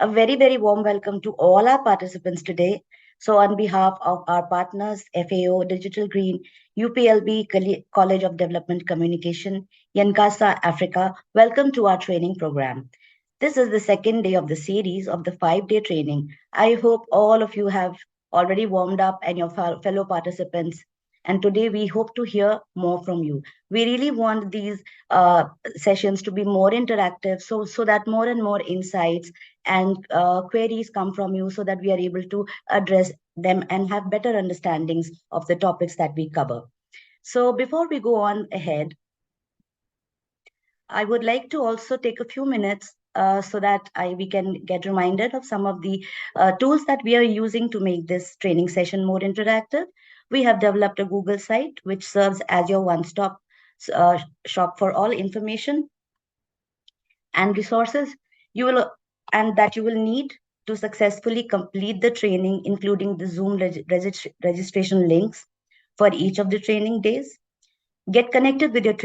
A very, very warm welcome to all our participants today. So, on behalf of our partners, FAO, Digital Green, UPLB, College of Development Communication, Yankasa, Africa, welcome to our training program. This is the second day of the series of the 5-day training. I hope all of you have already warmed up and your fellow participants. And today we hope to hear more from you. We really want these sessions to be more interactive so that more and more insights and queries come from you so that we are able to address them and have better understandings of the topics that we cover. So before we go on ahead, I would like to also take a few minutes so that we can get reminded of some of the tools that we are using to make this training session more interactive. We have developed a Google site which serves as your one-stop shop for all information and resources you will and that you will need to successfully complete the training, including the Zoom registration links for each of the training days. Get connected with your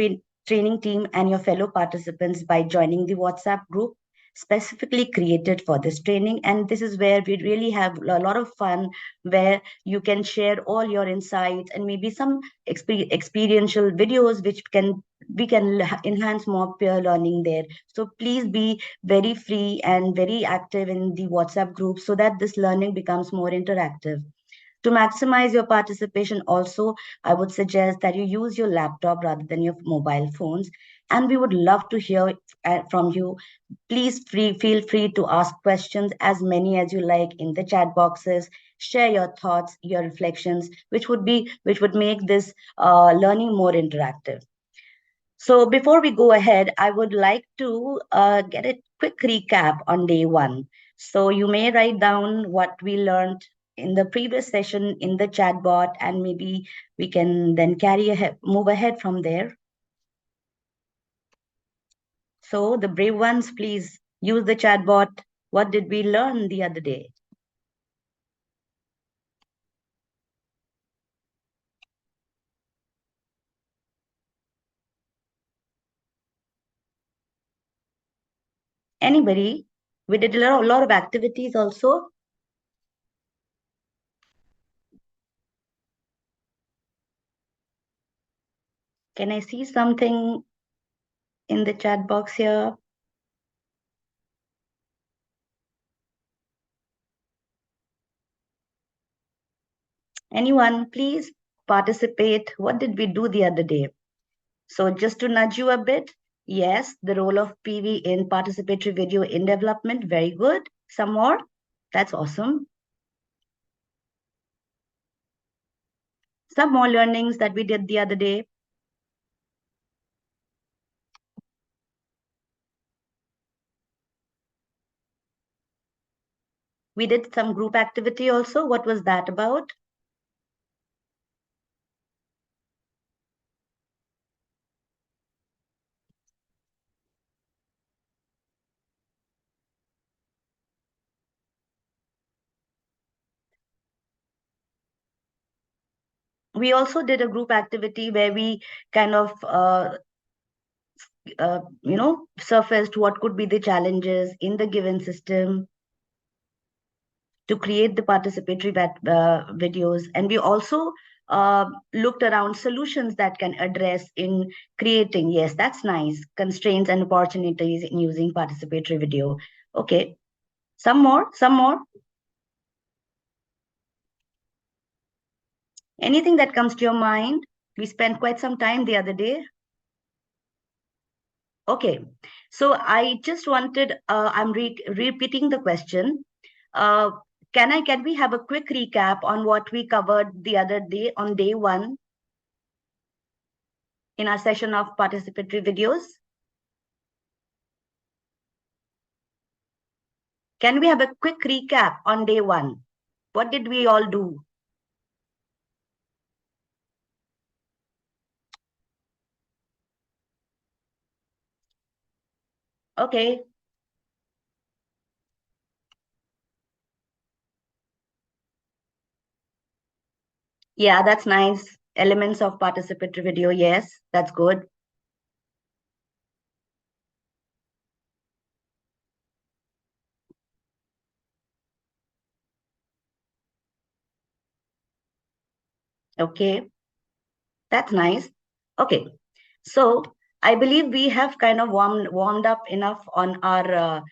training team and your fellow participants by joining the WhatsApp group specifically created for this training. And this is where we really have a lot of fun, where you can share all your insights and maybe some experiential videos which can we can enhance more peer learning there. So please be very free and very active in the WhatsApp group so that this learning becomes more interactive. To maximize your participation, also, I would suggest that you use your laptop rather than your mobile phones. And we would love to hear from you. Please feel free to ask questions, as many as you like, in the chat boxes. Share your thoughts, your reflections, which would make this learning more interactive. So before we go ahead, I would like to get a quick recap on day one. So you may write down what we learned in the previous session in the chat bot, and maybe we can then move ahead from there. So the brave ones, please use the chat bot. What did we learn the other day? Anybody? We did a lot of activities also. Can I see something in the chat box here? Anyone, please participate. What did we do the other day? So just to nudge you a bit, yes, the role of PV in participatory video in development, very good. Some more? That's awesome. Some more learnings that we did the other day. We did some group activity also. What was that about? We also did a group activity where we kind of surfaced what could be the challenges in the given system to create the participatory videos. And we also looked around solutions that can address in creating, yes, that's nice, constraints and opportunities in using participatory video. Okay, some more. Anything that comes to your mind? We spent quite some time the other day. Okay, so I just wanted, I'm repeating the question. Uh, can we have a quick recap on what we covered the other day on day one in our session of participatory videos? Can we have a quick recap on day one? What did we all do? Okay. Yeah, that's nice. Elements of participatory video. Yes, that's good. Okay, that's nice. Okay, so I believe we have kind of warmed up enough on our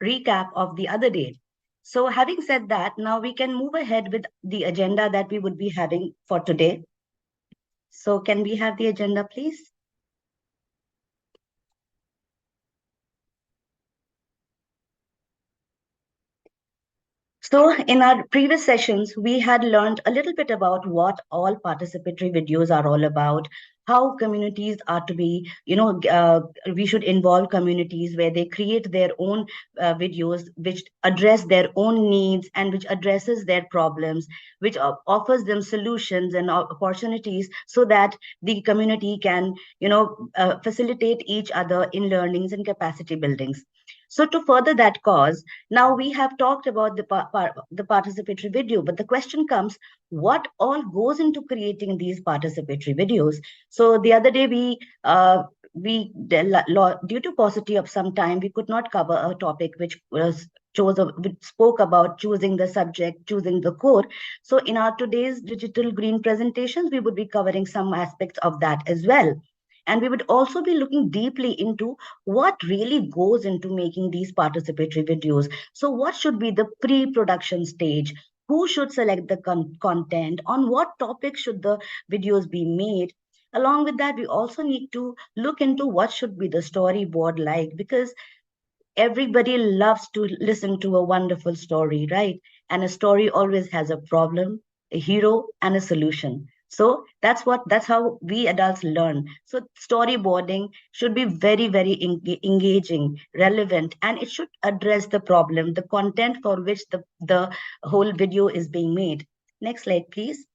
recap of the other day. So having said that, now we can move ahead with the agenda that we would be having for today. So can we have the agenda, please? So in our previous sessions, we had learned a little bit about what all participatory videos are all about, how communities are to be, we should involve communities where they create their own videos, which address their own needs and which addresses their problems, which offers them solutions and opportunities so that the community can, facilitate each other in learnings and capacity buildings. So to further that cause, now we have talked about the participatory video, but the question comes, what all goes into creating these participatory videos? So the other day due to paucity of some time, we could not cover a topic which spoke about choosing the subject, choosing the core. So in our today's digital green presentations, we would be covering some aspects of that as well. And we would also be looking deeply into what really goes into making these participatory videos. So, what should be the pre production stage? Who should select the content? On what topic should the videos be made? Along with that, we also need to look into what should be the storyboard like, because everybody loves to listen to a wonderful story, right? And a story always has a problem, a hero, and a solution. So that's how we adults learn. So storyboarding should be very, very engaging, relevant, and it should address the problem, the content for which the whole video is being made. Next slide, please.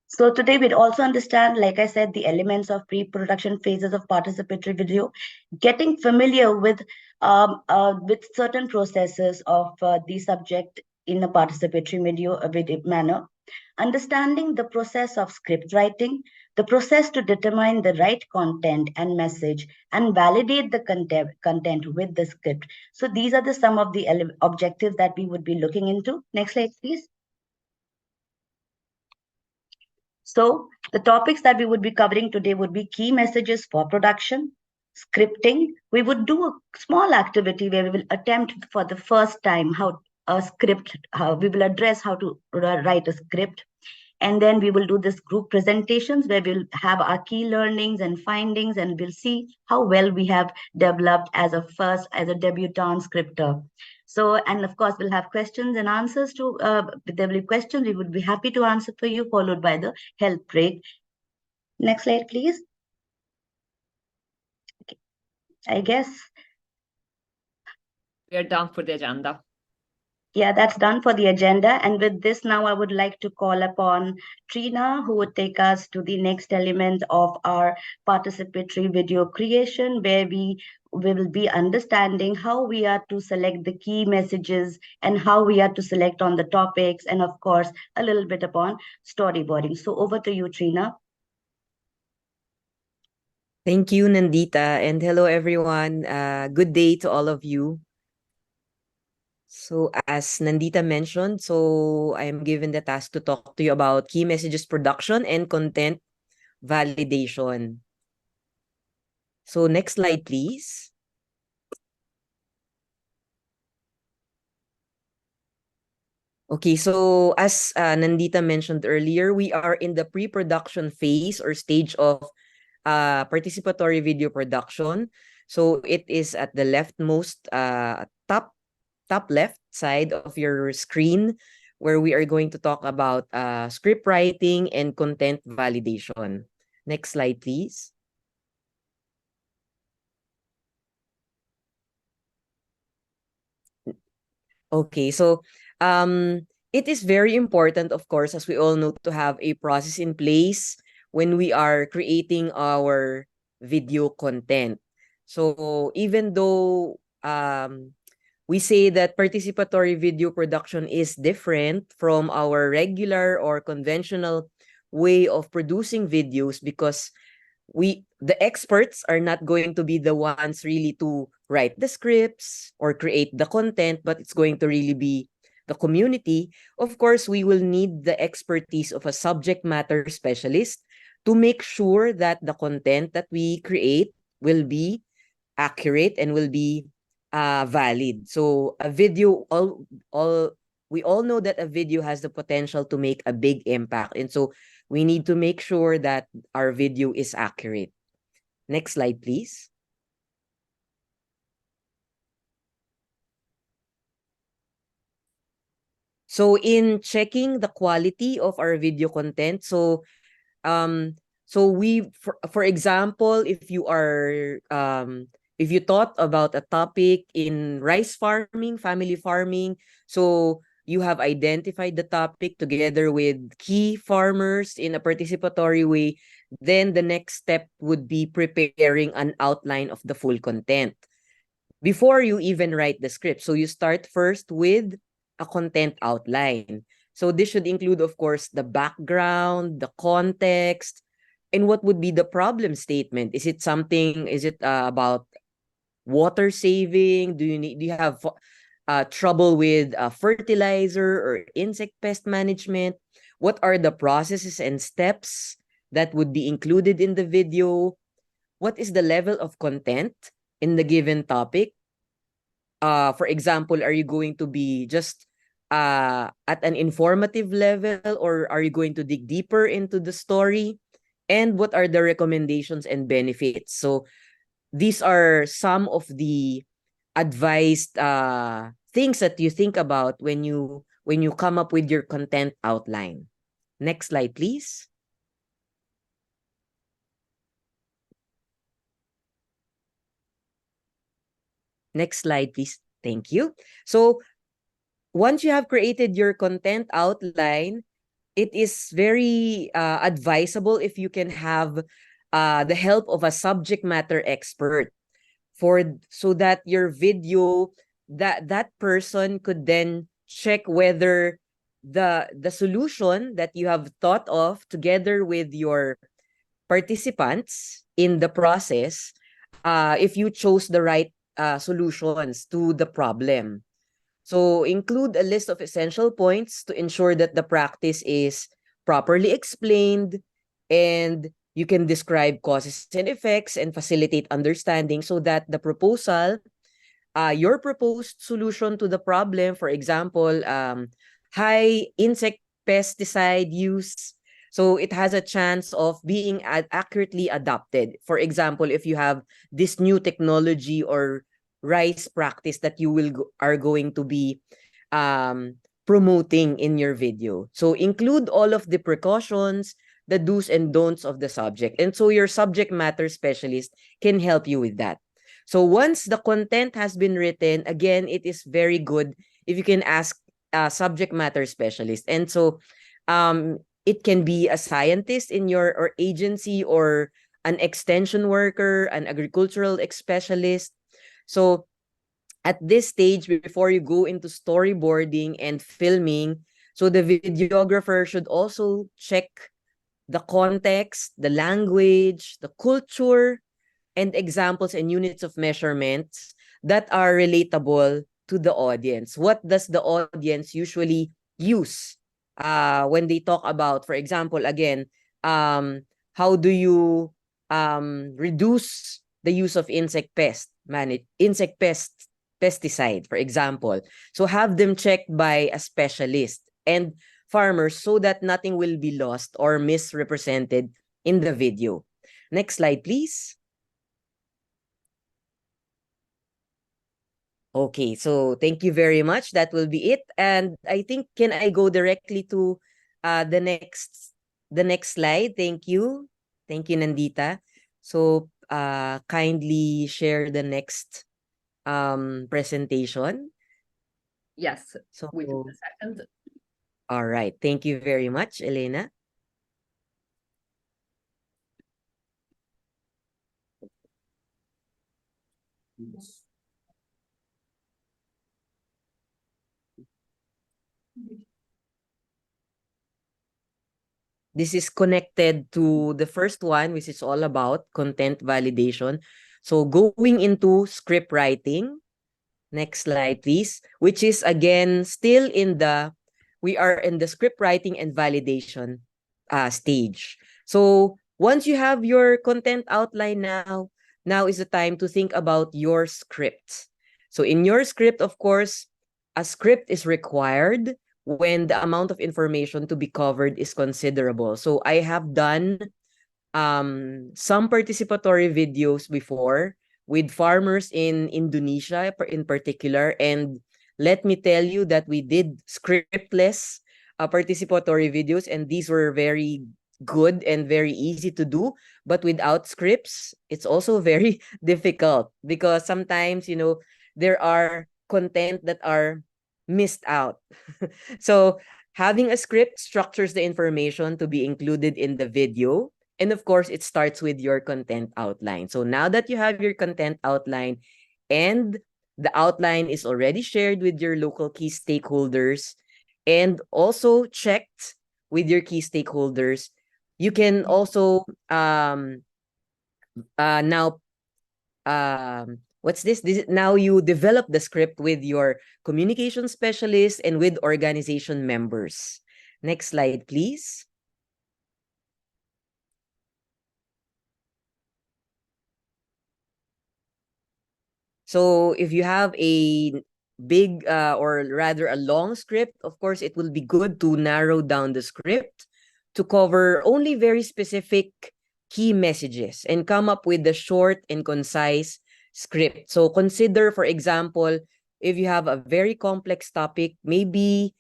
So today we'd also understand, like I said, the elements of pre-production phases of participatory video, getting familiar with certain processes of the subject in a participatory video manner, understanding the process of script writing, the process to determine the right content and message, and validate the content with the script. So these are some of the objectives that we would be looking into. Next slide, please. So the topics that we would be covering today would be key messages for production, scripting. We would do a small activity where we will attempt for the first time how a script, how we will address how to write a script. And then we will do this group presentations where we'll have our key learnings and findings, and we'll see how well we have developed as a debutant scripter. So, and of course, we'll have questions and answers to, there will be questions we would be happy to answer for you, followed by the health break. Next slide, please. Okay. I guess. We are done for the agenda. Yeah, that's done for the agenda. And with this, now I would like to call upon Trina, who would take us to the next element of our participatory video creation, where we will be understanding how we are to select the key messages and how we are to select on the topics, and of course, a little bit upon storyboarding. So over to you, Trina. Thank you, Nandita, and hello, everyone. Good day to all of you. So as Nandita mentioned, so I am given the task to talk to you about key messages production and content validation. So next slide, please. Okay, so as Nandita mentioned earlier, we are in the pre-production phase or stage of participatory video production. So it is at the leftmost top left side of your screen, where we are going to talk about script writing and content validation. Next slide, please. Okay, so it is very important, of course, as we all know, to have a process in place when we are creating our video content. So even though we say that participatory video production is different from our regular or conventional way of producing videos, because the experts are not going to be the ones really to write the scripts or create the content, but it's going to really be the community, of course, we will need the expertise of a subject matter specialist to make sure that the content that we create will be accurate and will be valid. So a video, all we all know that a video has the potential to make a big impact, and so we need to make sure that our video is accurate. Next slide, please. So in checking the quality of our video content, um for example, if you thought about a topic in rice farming, family farming, so you have identified the topic together with key farmers in a participatory way, then the next step would be preparing an outline of the full content before you even write the script. So you start first with a content outline. So this should include, of course, the background, the context, and what would be the problem statement. Is it about water saving? Do you have trouble with fertilizer or insect pest management? What are the processes and steps that would be included in the video? What is the level of content in the given topic? For example, are you going to be just at an informative level, or are you going to dig deeper into the story? And what are the recommendations and benefits? So these are some of the advised things that you think about when you come up with your content outline. Next slide, please. Next slide, please. Thank you. So once you have created your content outline, it is very advisable if you can have the help of a subject matter expert so that your video, that person could then check whether the solution that you have thought of together with your participants in the process, if you chose the right solutions to the problem. So include a list of essential points to ensure that the practice is properly explained, and you can describe causes and effects and facilitate understanding so that the proposal, your proposed solution to the problem, for example, high insect pesticide use, so it has a chance of being accurately adopted. For example, if you have this new technology or rice practice that you are going to be promoting in your video. So include all of the precautions, the do's and don'ts of the subject. And so your subject matter specialist can help you with that. So once the content has been written, again, it is very good if you can ask a subject matter specialist. And so it can be a scientist in your or agency, or an extension worker, an agricultural specialist. So at this stage, before you go into storyboarding and filming, so the videographer should also check the context, the language, the culture, and examples and units of measurements that are relatable to the audience. What does the audience usually use when they talk about, for example, again, how do you reduce the use of pesticide, for example? So have them checked by a specialist and farmers so that nothing will be lost or misrepresented in the video. Next slide, please. Okay, so thank you very much. That will be it. And I think, can I go directly to the next slide? Thank you. Thank you, Nandita. So kindly share the next presentation. Yes, So wait a second. All right. Thank you very much, Elena. This is connected to the first one, which is all about content validation. So going into script writing, Next slide, please. Which is again still we are in the script writing and validation stage. So once you have your content outline now is the time to think about your script. So in your script, of course, a script is required when the amount of information to be covered is considerable. So I have done some participatory videos before with farmers in Indonesia in particular, and let me tell you that we did scriptless participatory videos, and these were very good and very easy to do. But without scripts, it's also very difficult because sometimes, there are content that are missed out. So having a script structures the information to be included in the video. And of course, it starts with your content outline. So now that you have your content outline and the outline is already shared with your local key stakeholders and also checked with your key stakeholders, you can also now what's this? Now you develop the script with your communication specialist and with organization members. Next slide, please. So if you have a big or rather a long script, of course, it will be good to narrow down the script to cover only very specific key messages and come up with the short and concise script. So consider, for example, if you have a very complex topic, maybe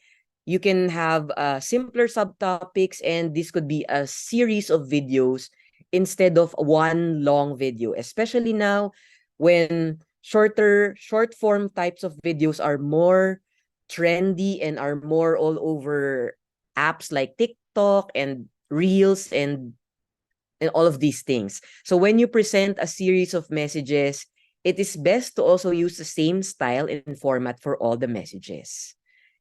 you can have simpler subtopics, and this could be a series of videos instead of one long video, especially now when short form types of videos are more trendy and are more all over apps like TikTok and Reels and all of these things. So when you present a series of messages, it is best to also use the same style and format for all the messages.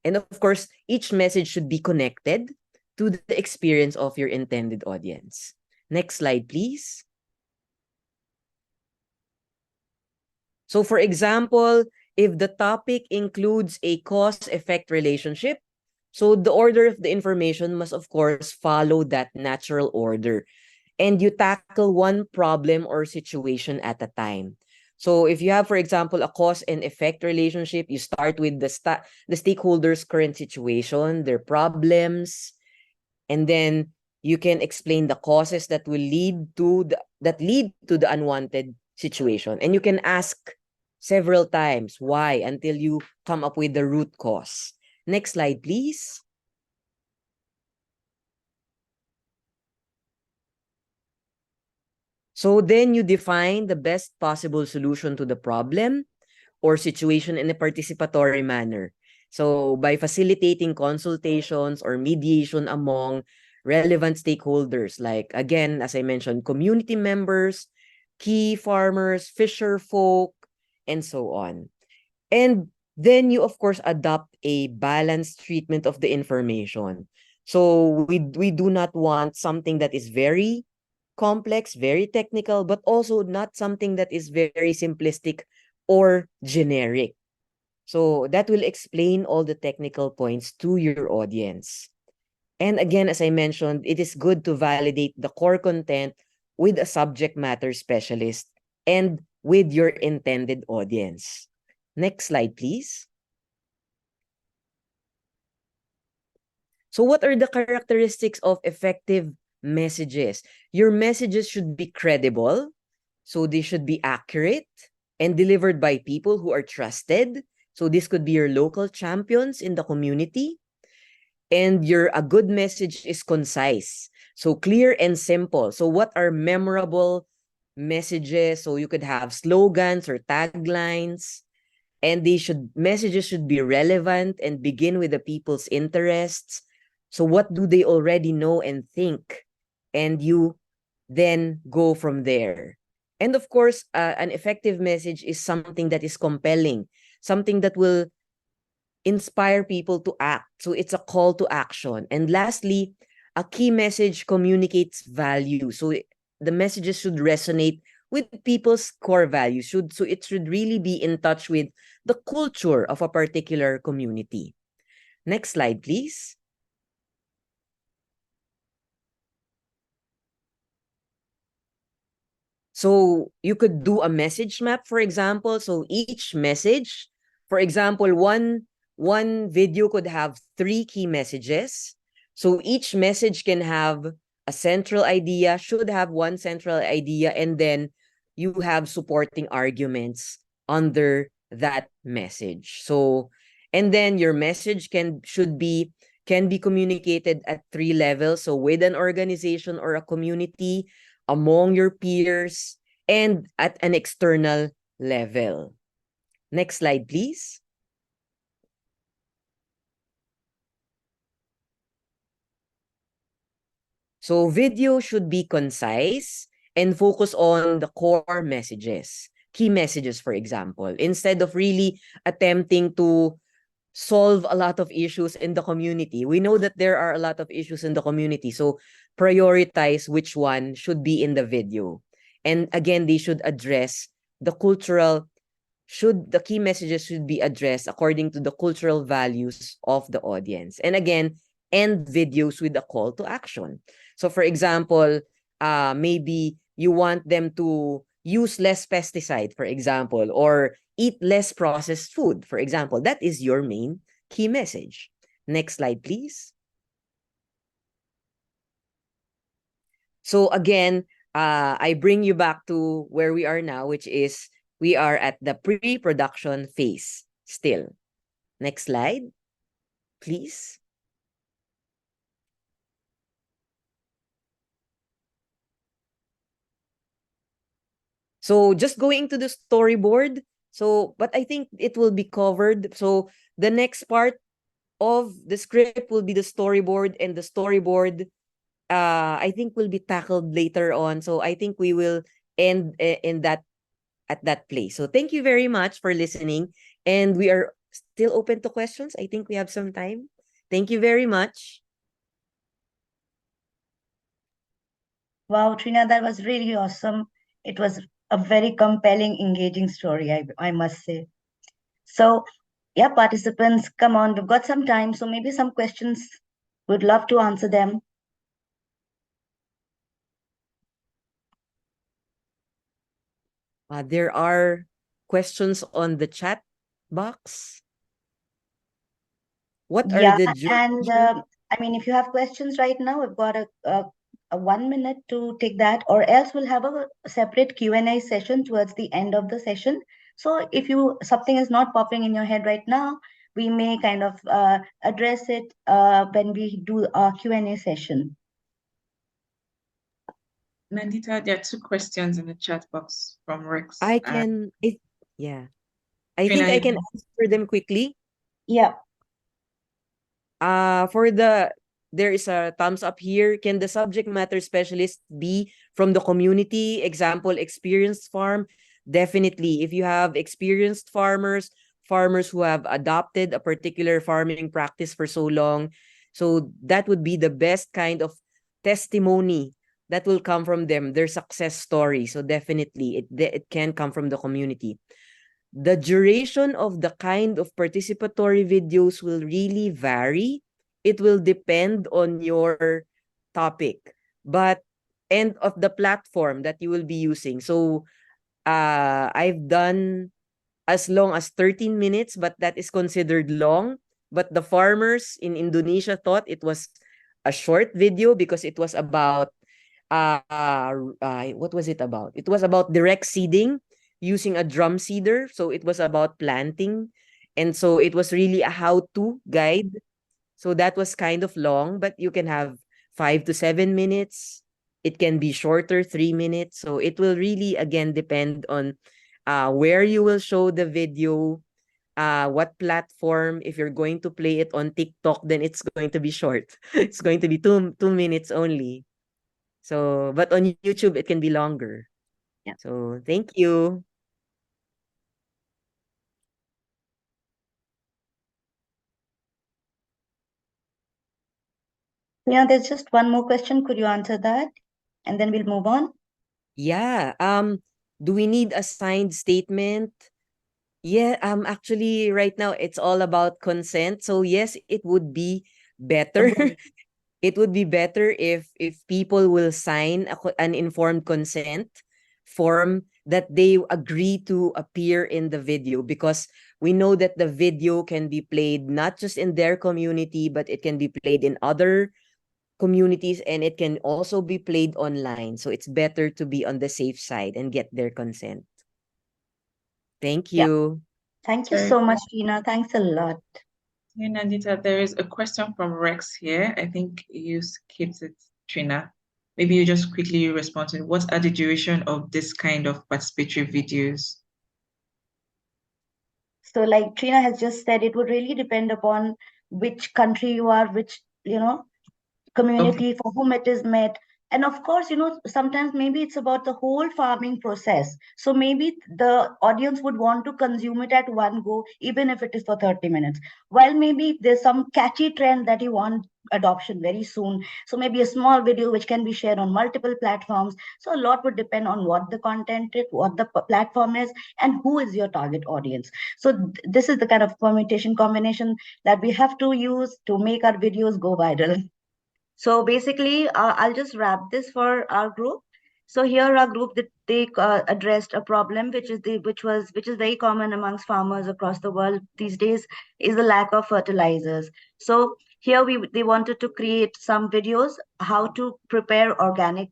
And of course, each message should be connected to the experience of your intended audience. Next slide, please. So for example, if the topic includes a cause-effect relationship, so the order of the information must of course follow that natural order. And you tackle one problem or situation at a time. So if you have, for example, a cause and effect relationship, you start with the stakeholders' current situation, their problems, and then you can explain the causes that will lead to the unwanted situation. And you can ask several times why until you come up with the root cause. Next slide, please. So then you define the best possible solution to the problem or situation in a participatory manner. So by facilitating consultations or mediation among relevant stakeholders, like again, as I mentioned, community members, key farmers, fisher folk, and so on. And then you, of course, adopt a balanced treatment of the information. So we do not want something that is very complex, very technical, but also not something that is very simplistic or generic. So that will explain all the technical points to your audience. And again, as I mentioned, it is good to validate the core content with a subject matter specialist and with your intended audience. Next slide, please. So what are the characteristics of effective messages? Your messages should be credible, so they should be accurate and delivered by people who are trusted. So this could be your local champions in the community. And a good message is concise, so clear and simple. So what are memorable messages? So you could have slogans or taglines, and messages should be relevant and begin with the people's interests. So what do they already know and think? And you then go from there. And of course, an effective message is something that is compelling, something that will inspire people to act. So it's a call to action. And lastly, a key message communicates value. So the messages should resonate with people's core values. So it should really be in touch with the culture of a particular community. Next slide, please. So you could do a message map, for example. So each message, for example, one video could have 3 key messages. So each message can have a central idea, should have one central idea, and then you have supporting arguments under that message. So, and then your message can be communicated at 3 levels. So with an organization or a community, among your peers, and at an external level. Next slide, please. So video should be concise and focus on the core messages, key messages, for example, instead of really attempting to solve a lot of issues in the community. We know that there are a lot of issues in the community. So prioritize which one should be in the video. And again, they should address the the key messages should be addressed according to the cultural values of the audience. And again, end videos with a call to action. So for example, maybe you want them to use less pesticide, for example, or eat less processed food, for example. That is your main key message. Next slide, please. So again, I bring you back to where we are now, which is we are at the pre-production phase still. Next slide, please. So just going to the storyboard. So, but I think it will be covered. So the next part of the script will be the storyboard, and the storyboard I think will be tackled later on. So I think we will end in that at that place. So thank you very much for listening, and we are still open to questions. I think we have some time. Thank you very much. Wow, Trina, that was really awesome. It was a very compelling, engaging story, I must say. So, yeah, participants, come on, we've got some time. So maybe some questions, would love to answer them. There are questions on the chat box. What are Yeah, the and I mean, if you have questions right now, we've got a 1 minute to take that, or else we'll have a separate Q&A session towards the end of the session. So if something is not popping in your head right now, we may kind of address it when we do our Q&A session. Nandita, there are 2 questions in the chat box from Rex. I think I Trina, can answer them quickly. Yeah. There is a thumbs up here. Can the subject matter specialist be from the community? Example, experienced farm. Definitely. If you have experienced farmers who have adopted a particular farming practice for so long, so that would be the best kind of testimony that will come from them, their success story. So definitely it can come from the community. The duration of the kind of participatory videos will really vary. It will depend on your topic, and of the platform that you will be using. So I've done as long as 13 minutes, but that is considered long. But the farmers in Indonesia thought it was a short video because it was about what was it about? It was about direct seeding using a drum seeder. So it was about planting. And so it was really a how-to guide. So that was kind of long, but you can have 5 to 7 minutes. It can be shorter, 3 minutes. So it will really, again, depend on where you will show the video, what platform. If you're going to play it on TikTok, then it's going to be short. It's going to be 2 minutes only. So, but on YouTube, it can be longer. Yeah. So, thank you. Yeah, there's just one more question. Could you answer that? And then we'll move on. Yeah. Do we need a signed statement? Yeah, actually right now it's all about consent. So yes, it would be better. Agree. It would be better if people will sign an informed consent form that they agree to appear in the video, because we know that the video can be played not just in their community, but it can be played in other communities, and it can also be played online. So it's better to be on the safe side and get their consent. Thank Yeah. you. Thank you Sorry. so much, Tina. Thanks a lot. Hey, Nandita, there is a question from Rex here. I think you skipped it, Trina. Maybe you just quickly respond to it. What are the duration of this kind of participatory videos? So, like Trina has just said, it would really depend upon which country you are, which, Okay. community for whom it is met. And of course, sometimes maybe it's about the whole farming process. So maybe the audience would want to consume it at one go, even if it is for 30 minutes. While maybe there's some catchy trend that you want adoption very soon. So maybe a small video which can be shared on multiple platforms. So a lot would depend on what the content is, what the platform is, and who is your target audience. So this is the kind of permutation combination that we have to use to make our videos go viral. So basically, I'll just wrap this for our group. So here our group that they addressed a problem which is very common amongst farmers across the world these days, is the lack of fertilizers. So here they wanted to create some videos how to prepare organic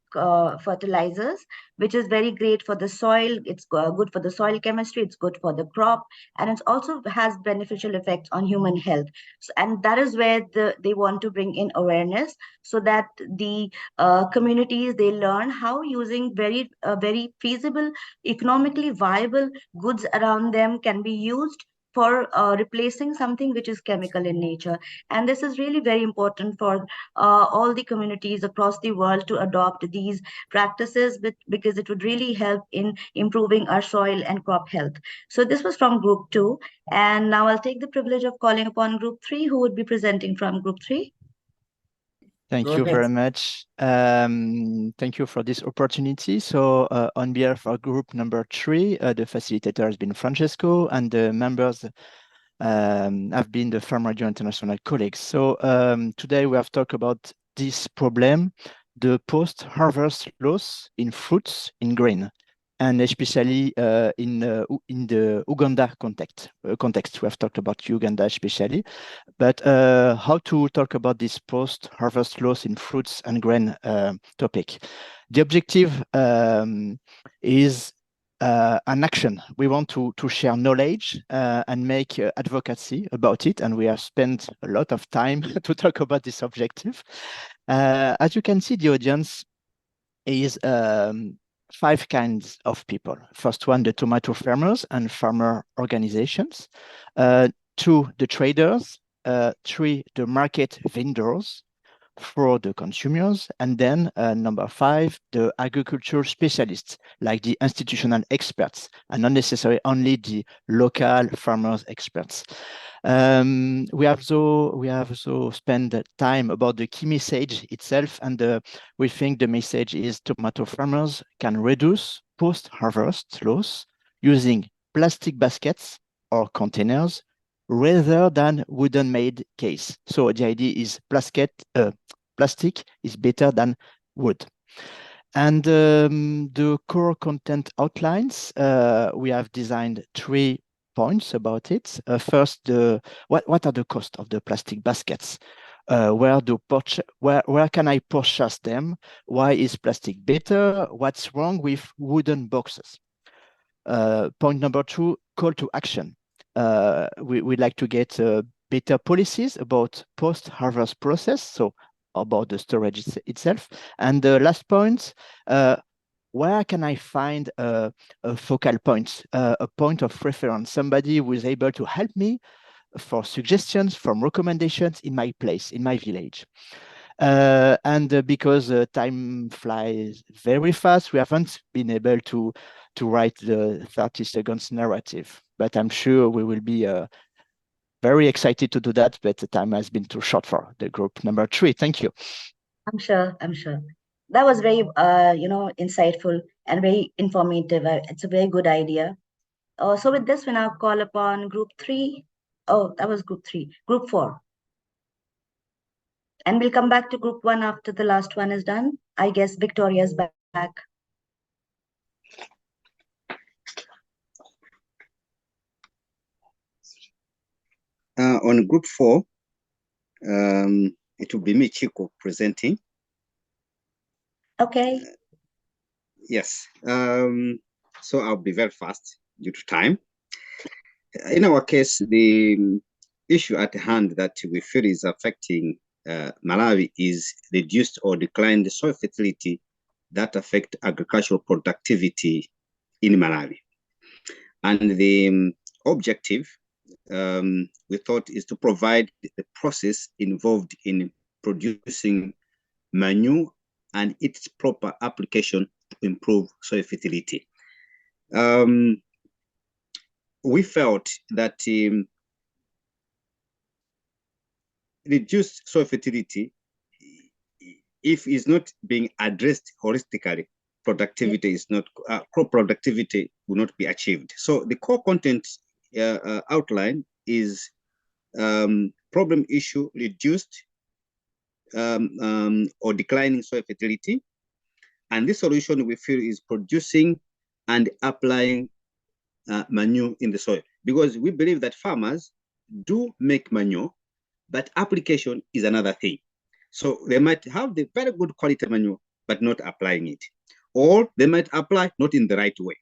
fertilizers, which is very great for the soil. It's good for the soil chemistry. It's good for the crop, and it also has beneficial effects on human health. So, and that is where they want to bring in awareness, so that the communities, they learn how using very feasible, economically viable goods around them can be used for replacing something which is chemical in nature. And this is really very important for all the communities across the world to adopt these practices, because it would really help in improving our soil and crop health. So this was from group 2, and now I'll take the privilege of calling upon group 3, who would be presenting from group 3. Thank Go you ahead. very much. Thank you for this opportunity. So on behalf of group number 3, the facilitator has been Francesco, and the members have been the Farm Radio International colleagues. So today we have talked about this problem, the post-harvest loss in fruits, in grain, and especially in the Uganda context. We have talked about Uganda especially, but how to talk about this post-harvest loss in fruits and grain topic. The objective is an action. We want to share knowledge and make advocacy about it, and we have spent a lot of time to talk about this objective. As you can see, the audience is 5 kinds of people. First one, the tomato farmers and farmer organizations. 2, the traders. 3, the market vendors. 4, the consumers. And then number 5, the agriculture specialists, like the institutional experts, and not necessarily only the local farmers experts. We have also spent time about the key message itself, and we think the message is tomato farmers can reduce post-harvest loss using plastic baskets or containers rather than wooden-made case. So the idea is plastic is better than wood. And the core content outlines, we have designed 3 points about it. First, what are the cost of the plastic baskets? Where can I purchase them? Why is plastic better? What's wrong with wooden boxes? Point number 2, call to action. We'd like to get better policies about post-harvest process, so about the storage itself. And the last point, where can I find a focal point, a point of reference, somebody who is able to help me for suggestions, from recommendations in my place, in my village. And because time flies very fast, we haven't been able to write the 30 seconds narrative, but I'm sure we will be very excited to do that, but the time has been too short for the group number 3. Thank you. I'm sure. That was very, insightful. and very informative. It's a very good idea. So with this, we now call upon group 3. Oh, that was group 3. Group 4. And we'll come back to group 1 after the last one is done. I guess Victoria's back. On group 4, it will be me, Chico, presenting. Okay. Yes. So I'll be very fast due to time. In our case, the issue at hand that we feel is affecting Malawi is reduced or declined soil fertility that affect agricultural productivity in Malawi. And the objective, we thought, is to provide the process involved in producing manure and its proper application to improve soil fertility. We felt that reduced soil fertility, if it's not being addressed holistically, productivity is not, crop productivity will not be achieved. So the core content outline is problem issue reduced or declining soil fertility. And this solution we feel is producing and applying manure in the soil, because we believe that farmers do make manure, but application is another thing. So they might have the very good quality manure, but not applying it. Or they might apply not in the right way.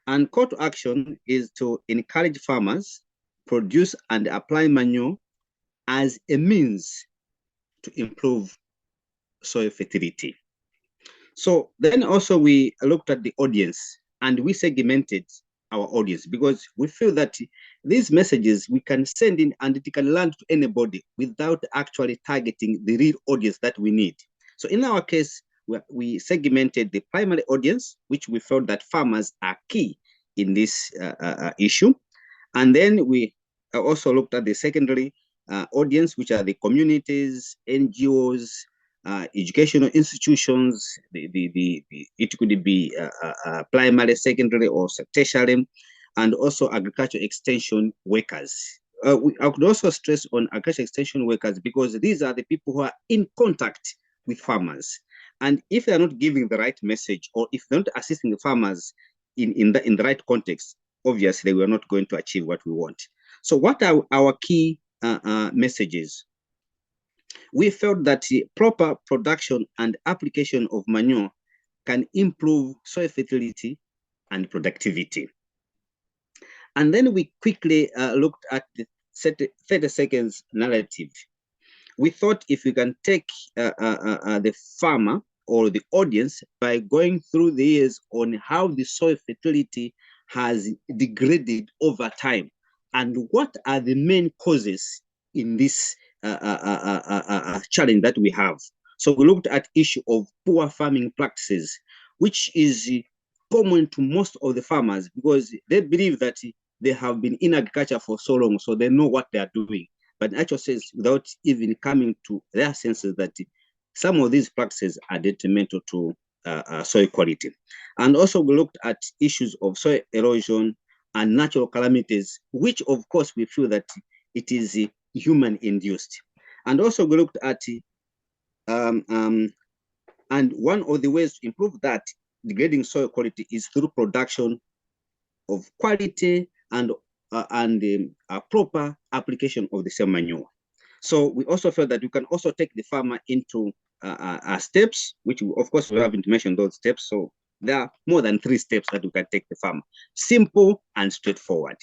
And call to action is to encourage farmers produce and apply manure as a means to improve soil fertility. So then also we looked at the audience and we segmented our audience, because we feel that these messages we can send in and it can land to anybody without actually targeting the real audience that we need. So in our case, we segmented the primary audience, which we felt that farmers are key in this issue. And then we also looked at the secondary audience, which are the communities, NGOs, educational institutions, it could be primary, secondary, or tertiary, and also agriculture extension workers. I could also stress on agriculture extension workers because these are the people who are in contact with farmers. And if they're not giving the right message, or if they're not assisting the farmers in the right context, obviously we're not going to achieve what we want. So what are our key messages? We felt that proper production and application of manure can improve soil fertility and productivity. And then we quickly looked at the 30 seconds narrative. We thought if we can take the farmer or the audience by going through the years on how the soil fertility has degraded over time and what are the main causes in this challenge that we have. So we looked at issue of poor farming practices, which is common to most of the farmers because they believe that they have been in agriculture for so long, so they know what they are doing. But in actual sense, without even coming to their senses that some of these practices are detrimental to soil quality. And also we looked at issues of soil erosion and natural calamities, which of course we feel that it is human induced. And also we looked at, and one of the ways to improve that degrading soil quality is through production of quality and proper application of the same manure. So we also felt that you can also take the farmer into steps, which we, of course we haven't mentioned those steps. So there are more than 3 steps that you can take the farmer. Simple and straightforward.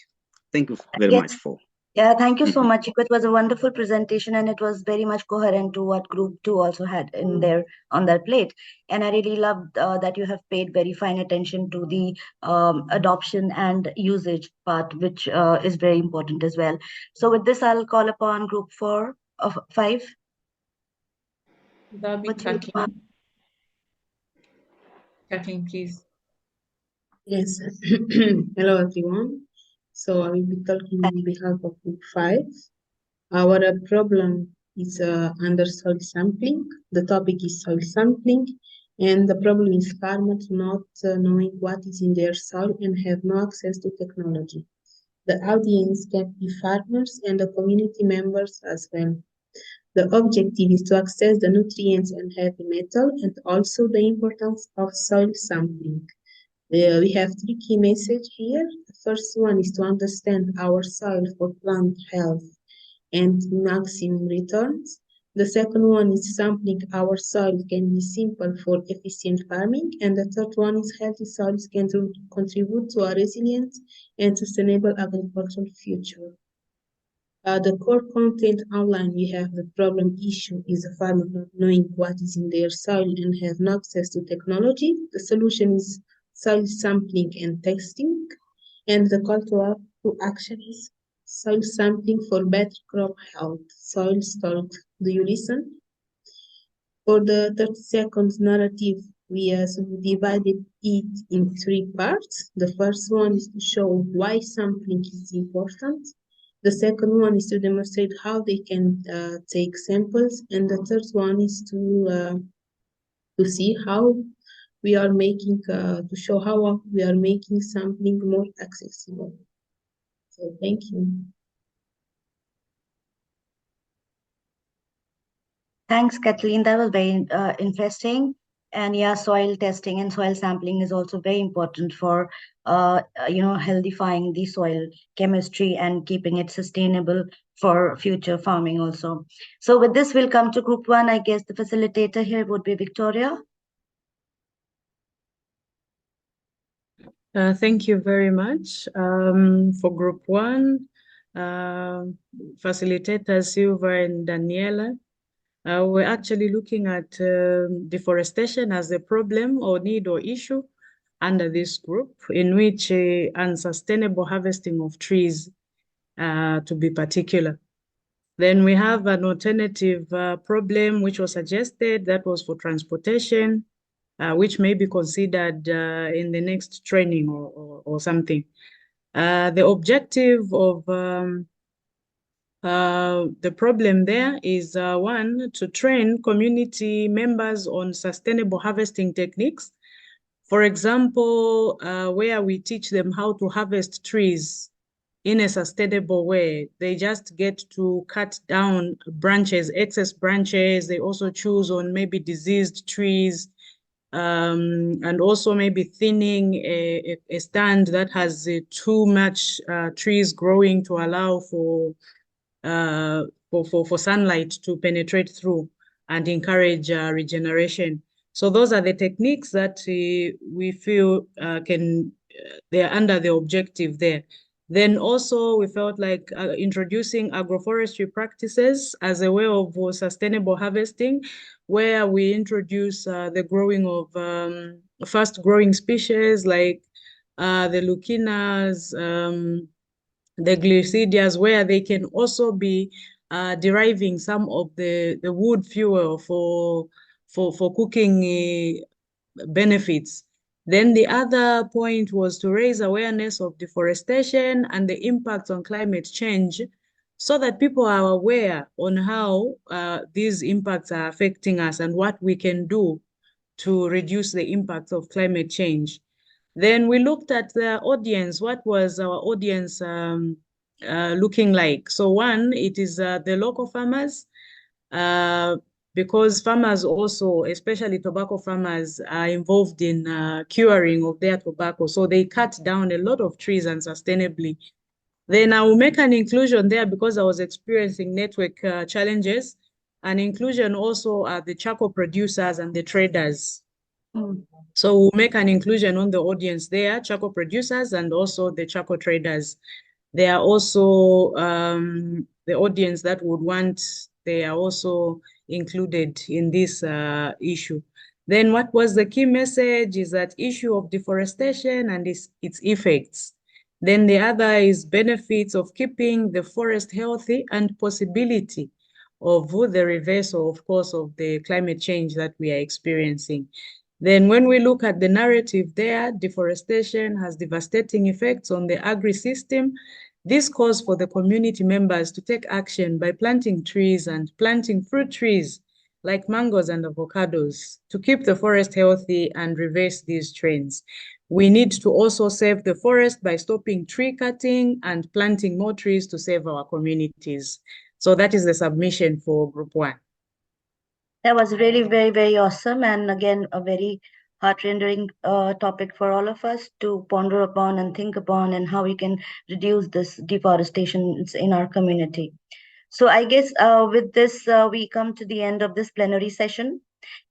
Thank you very much for. Yeah, thank you so much. It was a wonderful presentation and it was very much coherent to what Group 2 also had in their on their plate. And I really loved that you have paid very fine attention to the adoption and usage part, which is very important as well. So with this, I'll call upon Group 4 of 5. That'll be Kathleen. Kathleen, please. Yes. Hello, everyone. So I will be talking on behalf of Group 5. Our problem is under soil sampling. The topic is soil sampling And the problem is farmers not knowing what is in their soil and have no access to technology. The audience can be farmers and the community members as well. The objective is to access the nutrients and heavy metal and also the importance of soil sampling. We have three key messages here. The first one is to understand our soil for plant health and maximum returns. The second one is sampling our soil can be simple for efficient farming. And the third one is healthy soils can contribute to a resilient and sustainable agricultural future. The core content online, we have the problem issue is the farmer not knowing what is in their soil and have no access to technology. The solution is soil sampling and testing. And the call to action is soil sampling for better crop health. Soil talk. Do you listen? For the 30 seconds narrative, we divided it in three parts. The first one is to show why sampling is important. The second one is to demonstrate how they can take samples. And the third one is to see how we are making, to show how we are making sampling more accessible. So thank you. Thanks, Kathleen. That was very interesting. And yeah, soil testing and soil sampling is also very important for, healthifying the soil chemistry and keeping it sustainable for future farming also. So with this, we'll come to group one. I guess the facilitator here would be Victoria. Thank you very much. For group one, facilitators Silva and Daniela, we're actually looking at deforestation as a problem or need or issue under this group, in which unsustainable harvesting of trees, to be particular. Then we have an alternative problem which was suggested, that was for transportation, which may be considered in the next training or something. The objective of the problem there is one, to train community members on sustainable harvesting techniques. For example, where we teach them how to harvest trees in a sustainable way. They just get to cut down branches, excess branches. They also choose on maybe diseased trees, and also maybe thinning a stand that has too much trees growing to allow for sunlight to penetrate through and encourage regeneration. So those are the techniques that we feel they're under the objective there. Then also we felt like introducing agroforestry practices as a way of sustainable harvesting, where we introduce the growing of fast growing species like the Leucaenas, the Glycidias, where they can also be deriving some of the wood fuel for cooking benefits. Then the other point was to raise awareness of deforestation and the impacts on climate change, so that people are aware on how these impacts are affecting us and what we can do to reduce the impacts of climate change. Then we looked at the audience. What was our audience looking like? So one, it is the local farmers, because farmers also, especially tobacco farmers, are involved in curing of their tobacco. So they cut down a lot of trees unsustainably. Then I will make an inclusion there because I was experiencing network challenges. An inclusion also are the charcoal producers and the traders. So we'll make an inclusion on the audience there, charcoal producers and also the charcoal traders. They are also the audience that would want, they are also included in this issue. Then what was the key message is that issue of deforestation and its effects. Then the other is benefits of keeping the forest healthy and possibility of the reversal, of course, of the climate change that we are experiencing. Then when we look at the narrative there, deforestation has devastating effects on the agri-system. This calls for the community members to take action by planting trees and planting fruit trees like mangoes and avocados, to keep the forest healthy and reverse these trends. We need to also save the forest by stopping tree cutting and planting more trees to save our communities. So that is the submission for Group 1. That was really very, very awesome. And again, a very heart-rending topic for all of us to ponder upon and think upon, and how we can reduce this deforestation in our community. So I guess with this, we come to the end of this plenary session.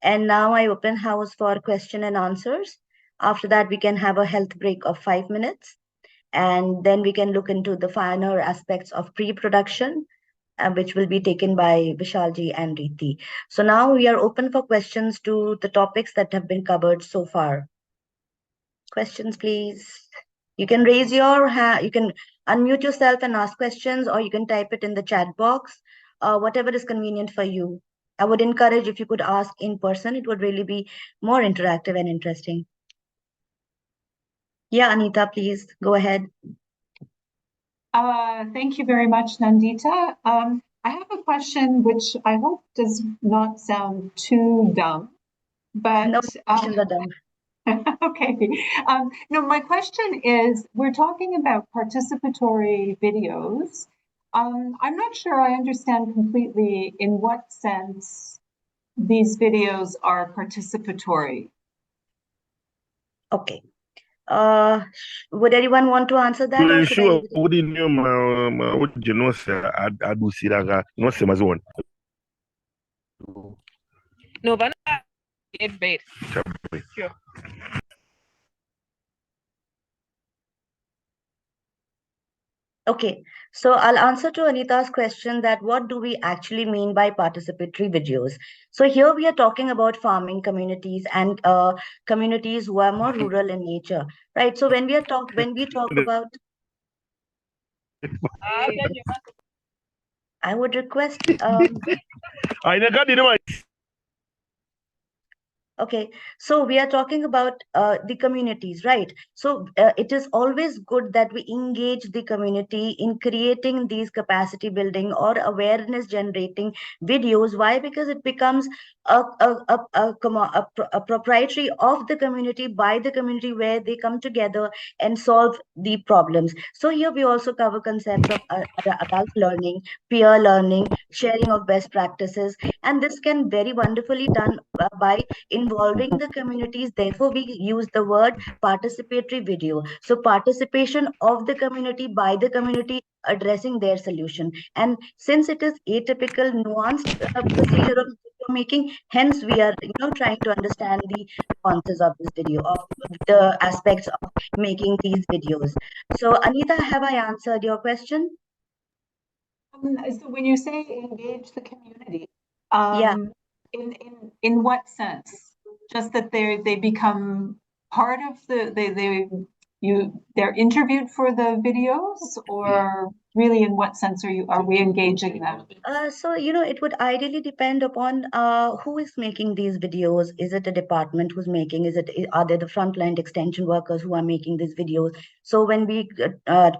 And now I open house for question and answers. After that, we can have a health break of 5 minutes. And then we can look into the finer aspects of pre-production, which will be taken by Vishalji and Riti. So now we are open for questions to the topics that have been covered so far. Questions, please. You can raise your hand, you can unmute yourself and ask questions, or you can type it in the chat box, whatever is convenient for you. I would encourage if you could ask in person, it would really be more interactive and interesting. Yeah, Anita, please go ahead. Thank you very much, Nandita. I have a question which I hope does not sound too dumb, but No questions are dumb. okay. No, my question is, we're talking about participatory videos. I'm not sure I understand completely in what sense these videos are participatory. Okay. Would anyone want to answer that, or should I leave it? No, but it bait. Sure. Okay, so I'll answer to Anita's question that what do we actually mean by participatory videos? So here we are talking about farming communities and communities who are more rural in nature, right? So when we talk about, I would request okay, so we are talking about the communities, right? So it is always good that we engage the community in creating these capacity building or awareness generating videos. Why? Because it becomes a proprietary of the community, by the community, where they come together and solve the problems. So here we also cover concepts of adult learning, peer learning, sharing of best practices, and this can very wonderfully done by involving the communities. Therefore, we use the word participatory video. So participation of the community by the community addressing their solution. And since it is atypical, nuanced procedure of video making, hence we are trying to understand the nuances of this video, of the aspects of making these videos. So Anita, have I answered your question? So when you say engage the community, Yeah. in what sense? Just that they become part of they're interviewed for the videos, or really in what sense are we engaging them? So, it would ideally depend upon who is making these videos. Is it a department who's making? Are they the frontline extension workers who are making these videos? So when we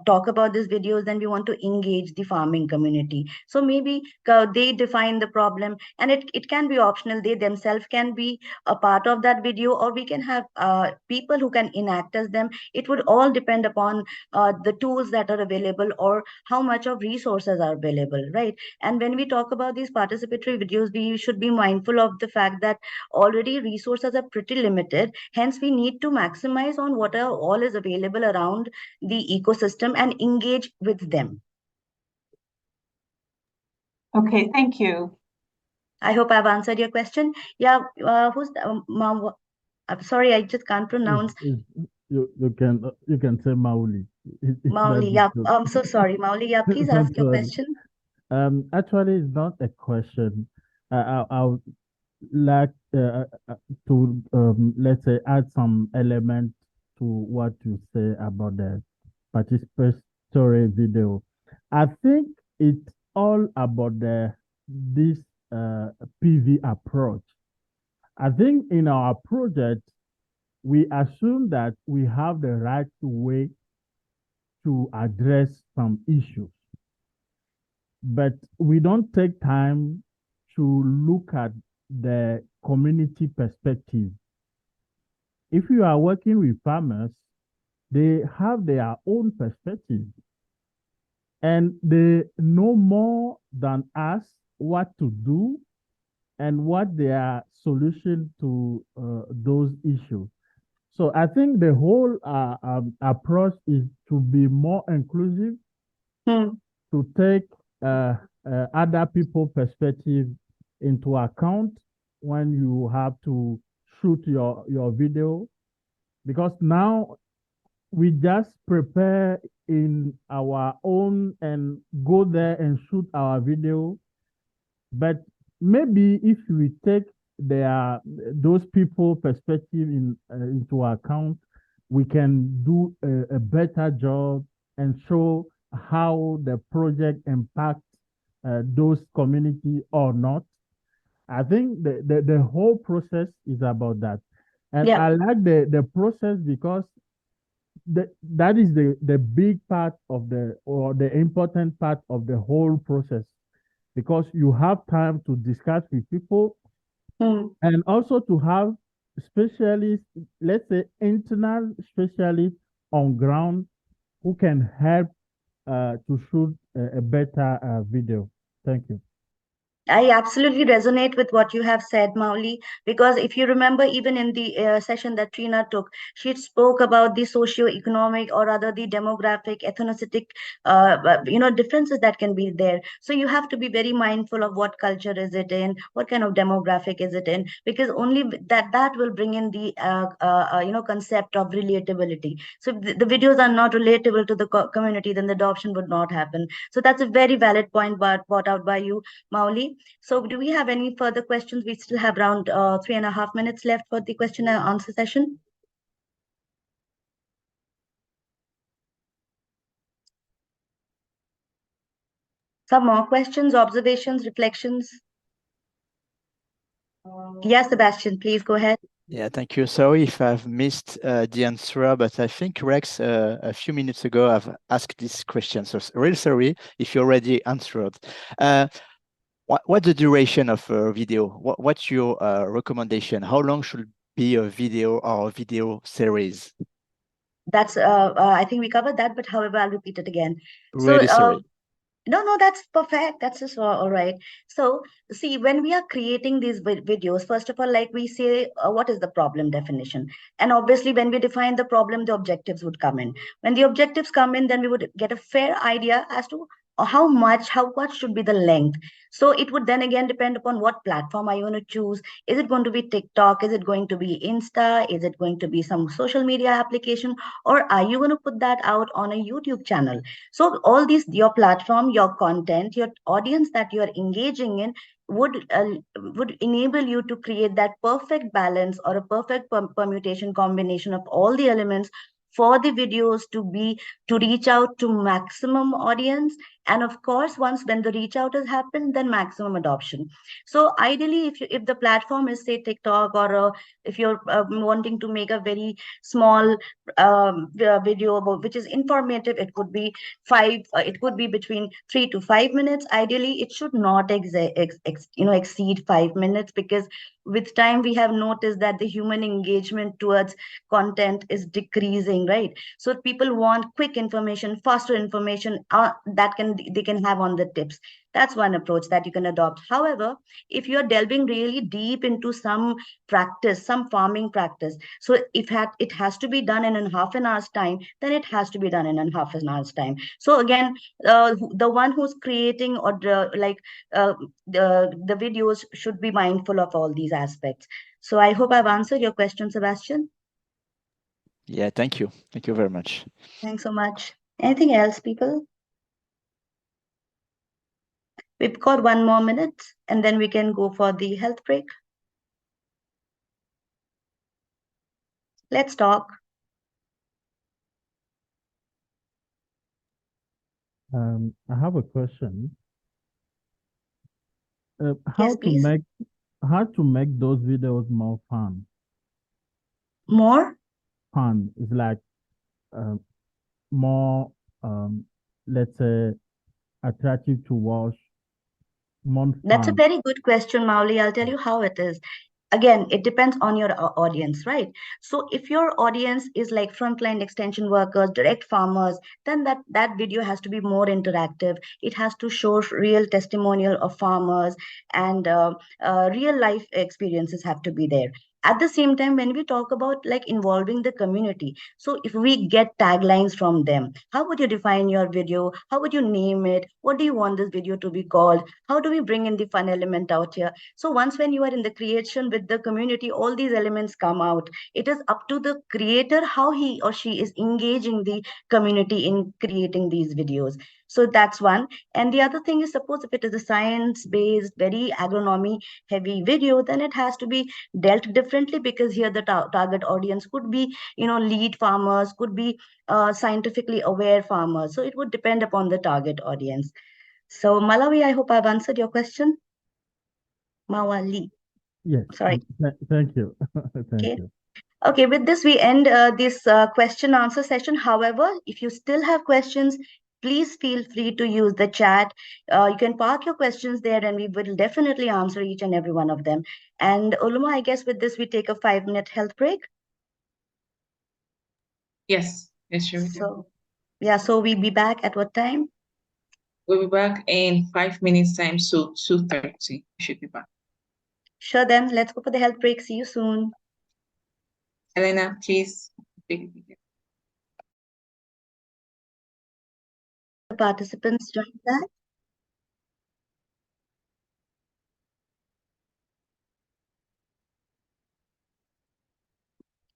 talk about these videos, then we want to engage the farming community. So maybe they define the problem, and it can be optional. They themselves can be a part of that video, or we can have people who can enact as them. It would all depend upon the tools that are available, or how much of resources are available, right? And when we talk about these participatory videos, we should be mindful of the fact that already resources are pretty limited. Hence, we need to maximize on what all is available around the ecosystem and engage with them. Okay, thank you. I hope I've answered your question. Yeah, who's I'm sorry, I just can't pronounce. You can say Mauli. Mauli, yeah. I'm so sorry, Mauli. Yeah, please ask your question. Actually, it's not a question. I would like to let's say add some element to what you say about the participatory video. I think it's all about this PV approach. I think in our project we assume that we have the right way to address some issues, but we don't take time to look at the community perspective. If you are working with farmers, they have their own perspective and they know more than us what to do and what their solution to those issues. So I think the whole approach is to be more inclusive, to take other people's perspective into account when you have to shoot your video, because now we just prepare in our own and go there and shoot our video. But maybe if we take those people perspective into account, we can do a better job and show how the project impacts those community or not. I think the whole process is about that. And Yeah. I like the process because that is the big part of the important part of the whole process, because you have time to discuss with people and also to have specialists, let's say internal specialists on ground who can help to shoot a better video. Thank you. I absolutely resonate with what you have said, Mauli, because if you remember, even in the session that Trina took, she spoke about the socio-economic or rather the demographic, ethnicity, differences that can be there. So you have to be very mindful of what culture is it in, what kind of demographic is it in, because only that will bring in the concept of relatability. So if the videos are not relatable to the community, then the adoption would not happen. So that's a very valid point brought out by you, Mauli. So do we have any further questions? We still have around 3.5 minutes left for the question and answer session. Some more questions, observations, reflections? Yes, Sebastian, please go ahead. Yeah, thank you. Sorry if I've missed the answer, but I think Rex, a few minutes ago, I've asked this question. So really sorry if you already answered. What's the duration of a video? What's your recommendation? How long should be a video or a video series? That's I think we covered that, but however, I'll repeat it again. Really sorry. No, that's perfect. That's just all right. So, see, when we are creating these videos, first of all, like we say, what is the problem definition? And obviously, when we define the problem, the objectives would come in. When the objectives come in, then we would get a fair idea as to how what should be the length. So it would then again depend upon what platform are you going to choose. Is it going to be TikTok? Is it going to be Insta? Is it going to be some social media application? Or are you going to put that out on a YouTube channel? So all these, your platform, your content, your audience that you are engaging in would enable you to create that perfect balance or a perfect permutation combination of all the elements for the videos to reach out to maximum audience. And of course, once when the reach out has happened, then maximum adoption. So ideally, if the platform is say TikTok, or if you're wanting to make a very small video about which is informative, it could be between 3 to 5 minutes. Ideally, it should not exceed 5 minutes, because with time we have noticed that the human engagement towards content is decreasing, right? So people want quick information, faster information they can have on the tips. That's one approach that you can adopt. However, if you're delving really deep into some practice, some farming practice, so if it has to be done in half an hour's time, then it has to be done in half an hour's time. So again, the one who's creating or the videos should be mindful of all these aspects. So I hope I've answered your question, Sebastian. Yeah, thank you. Thank you very much. Thanks so much. Anything else, people? We've got 1 more minute and then we can go for the health break. Let's talk. I have a question. Yes, please. How to make those videos more fun? More fun is like more let's say attractive to watch, month That's a span? very good question, Mauli. I'll tell you how it is. Again, it depends on your audience, right? So if your audience is like frontline extension workers, direct farmers, then that video has to be more interactive. It has to show real testimonial of farmers, and real life experiences have to be there. At the same time, when we talk about like involving the community, so if we get taglines from them, how would you define your video? How would you name it? What do you want this video to be called? How do we bring in the fun element out here? So once when you are in the creation with the community, all these elements come out. It is up to the creator how he or she is engaging the community in creating these videos. So that's one. And the other thing is, suppose if it is a science-based, very agronomy heavy video, then it has to be dealt differently, because here the target audience could be, lead farmers, could be scientifically aware farmers. So it would depend upon the target audience. So Malawi, I hope I've answered your question. Mawali. Yes. Sorry. Thank you. Thank Okay. you. Okay, with this, we end this question answer session. However, if you still have questions, please feel free to use the chat. You can park your questions there, and we will definitely answer each and every one of them. And Uluma, I guess with this, we take a 5-minute health break. Yes, sure. So, yeah, so we'll be back at what time? We'll be back in 5 minutes time, so 2:30 we should be back. Sure, then let's go for the health break. See you soon. Elena, please take it. The participants join that.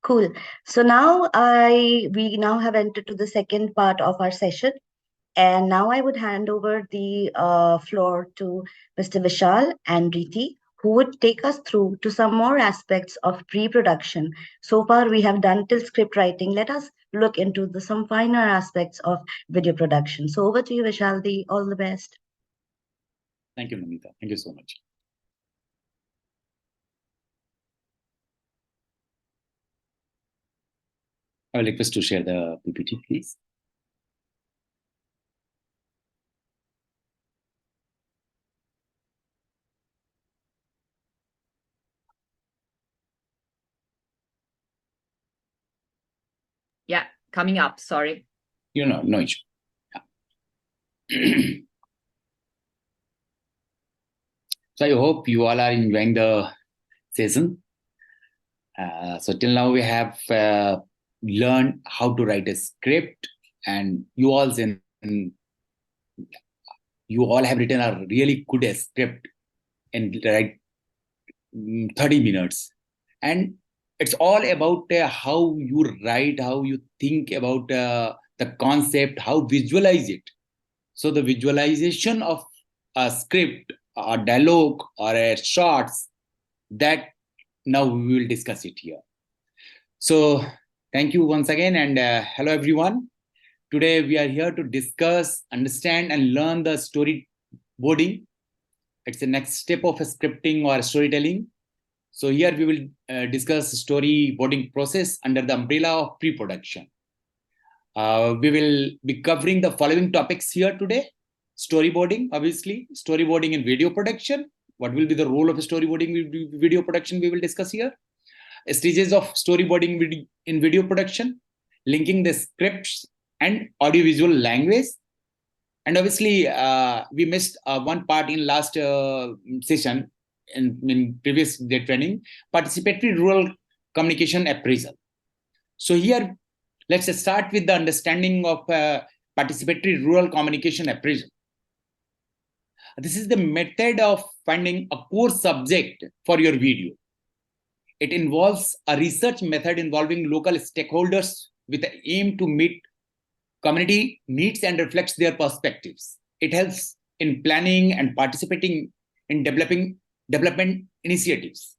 Cool. So now we now have entered to the second part of our session. And now I would hand over the floor to Mr. Vishal and Riti, who would take us through to some more aspects of pre-production. So far, we have done till script writing. Let us look into some finer aspects of video production. So over to you, Vishal. All the best. Thank you, Namita. Thank you so much. I will request to share the PPT, please. Yeah, coming up, sorry. No issue. Yeah. So I hope you all are enjoying the session. So till now we have learned how to write a script, and you all have written a really good script in like 30 minutes. And it's all about how you write, how you think about the concept, how visualize it. So the visualization of a script, a dialogue, or a shorts, that now we will discuss it here. So thank you once again, and hello everyone. Today we are here to discuss, understand, and learn the storyboarding. It's the next step of scripting or storytelling. So here we will discuss storyboarding process under the umbrella of pre-production. We will be covering the following topics here today. Storyboarding, obviously, storyboarding in video production. What will be the role of storyboarding video production we will discuss here. Stages of storyboarding in video production, linking the scripts and audiovisual language. And obviously, we missed one part in last session in previous day training, participatory rural communication appraisal. So here, let's start with the understanding of participatory rural communication appraisal. This is the method of finding a core subject for your video. It involves a research method involving local stakeholders with the aim to meet community needs and reflects their perspectives. It helps in planning and participating in development initiatives.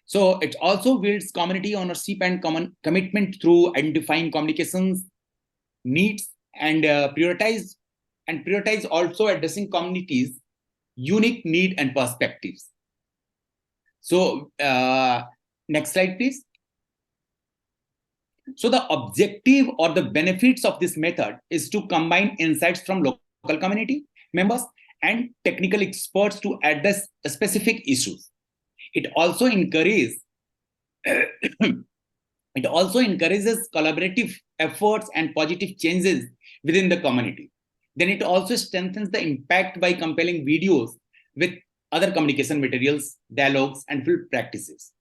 So it also builds community ownership and common commitment through identifying communications needs and prioritize also addressing communities' unique need and perspectives. So next slide, please. So the objective or the benefits of this method is to combine insights from local community members and technical experts to address specific issues. It also encourages collaborative efforts and positive changes within the community. Then it also strengthens the impact by compelling videos with other communication materials, dialogues, and field practices,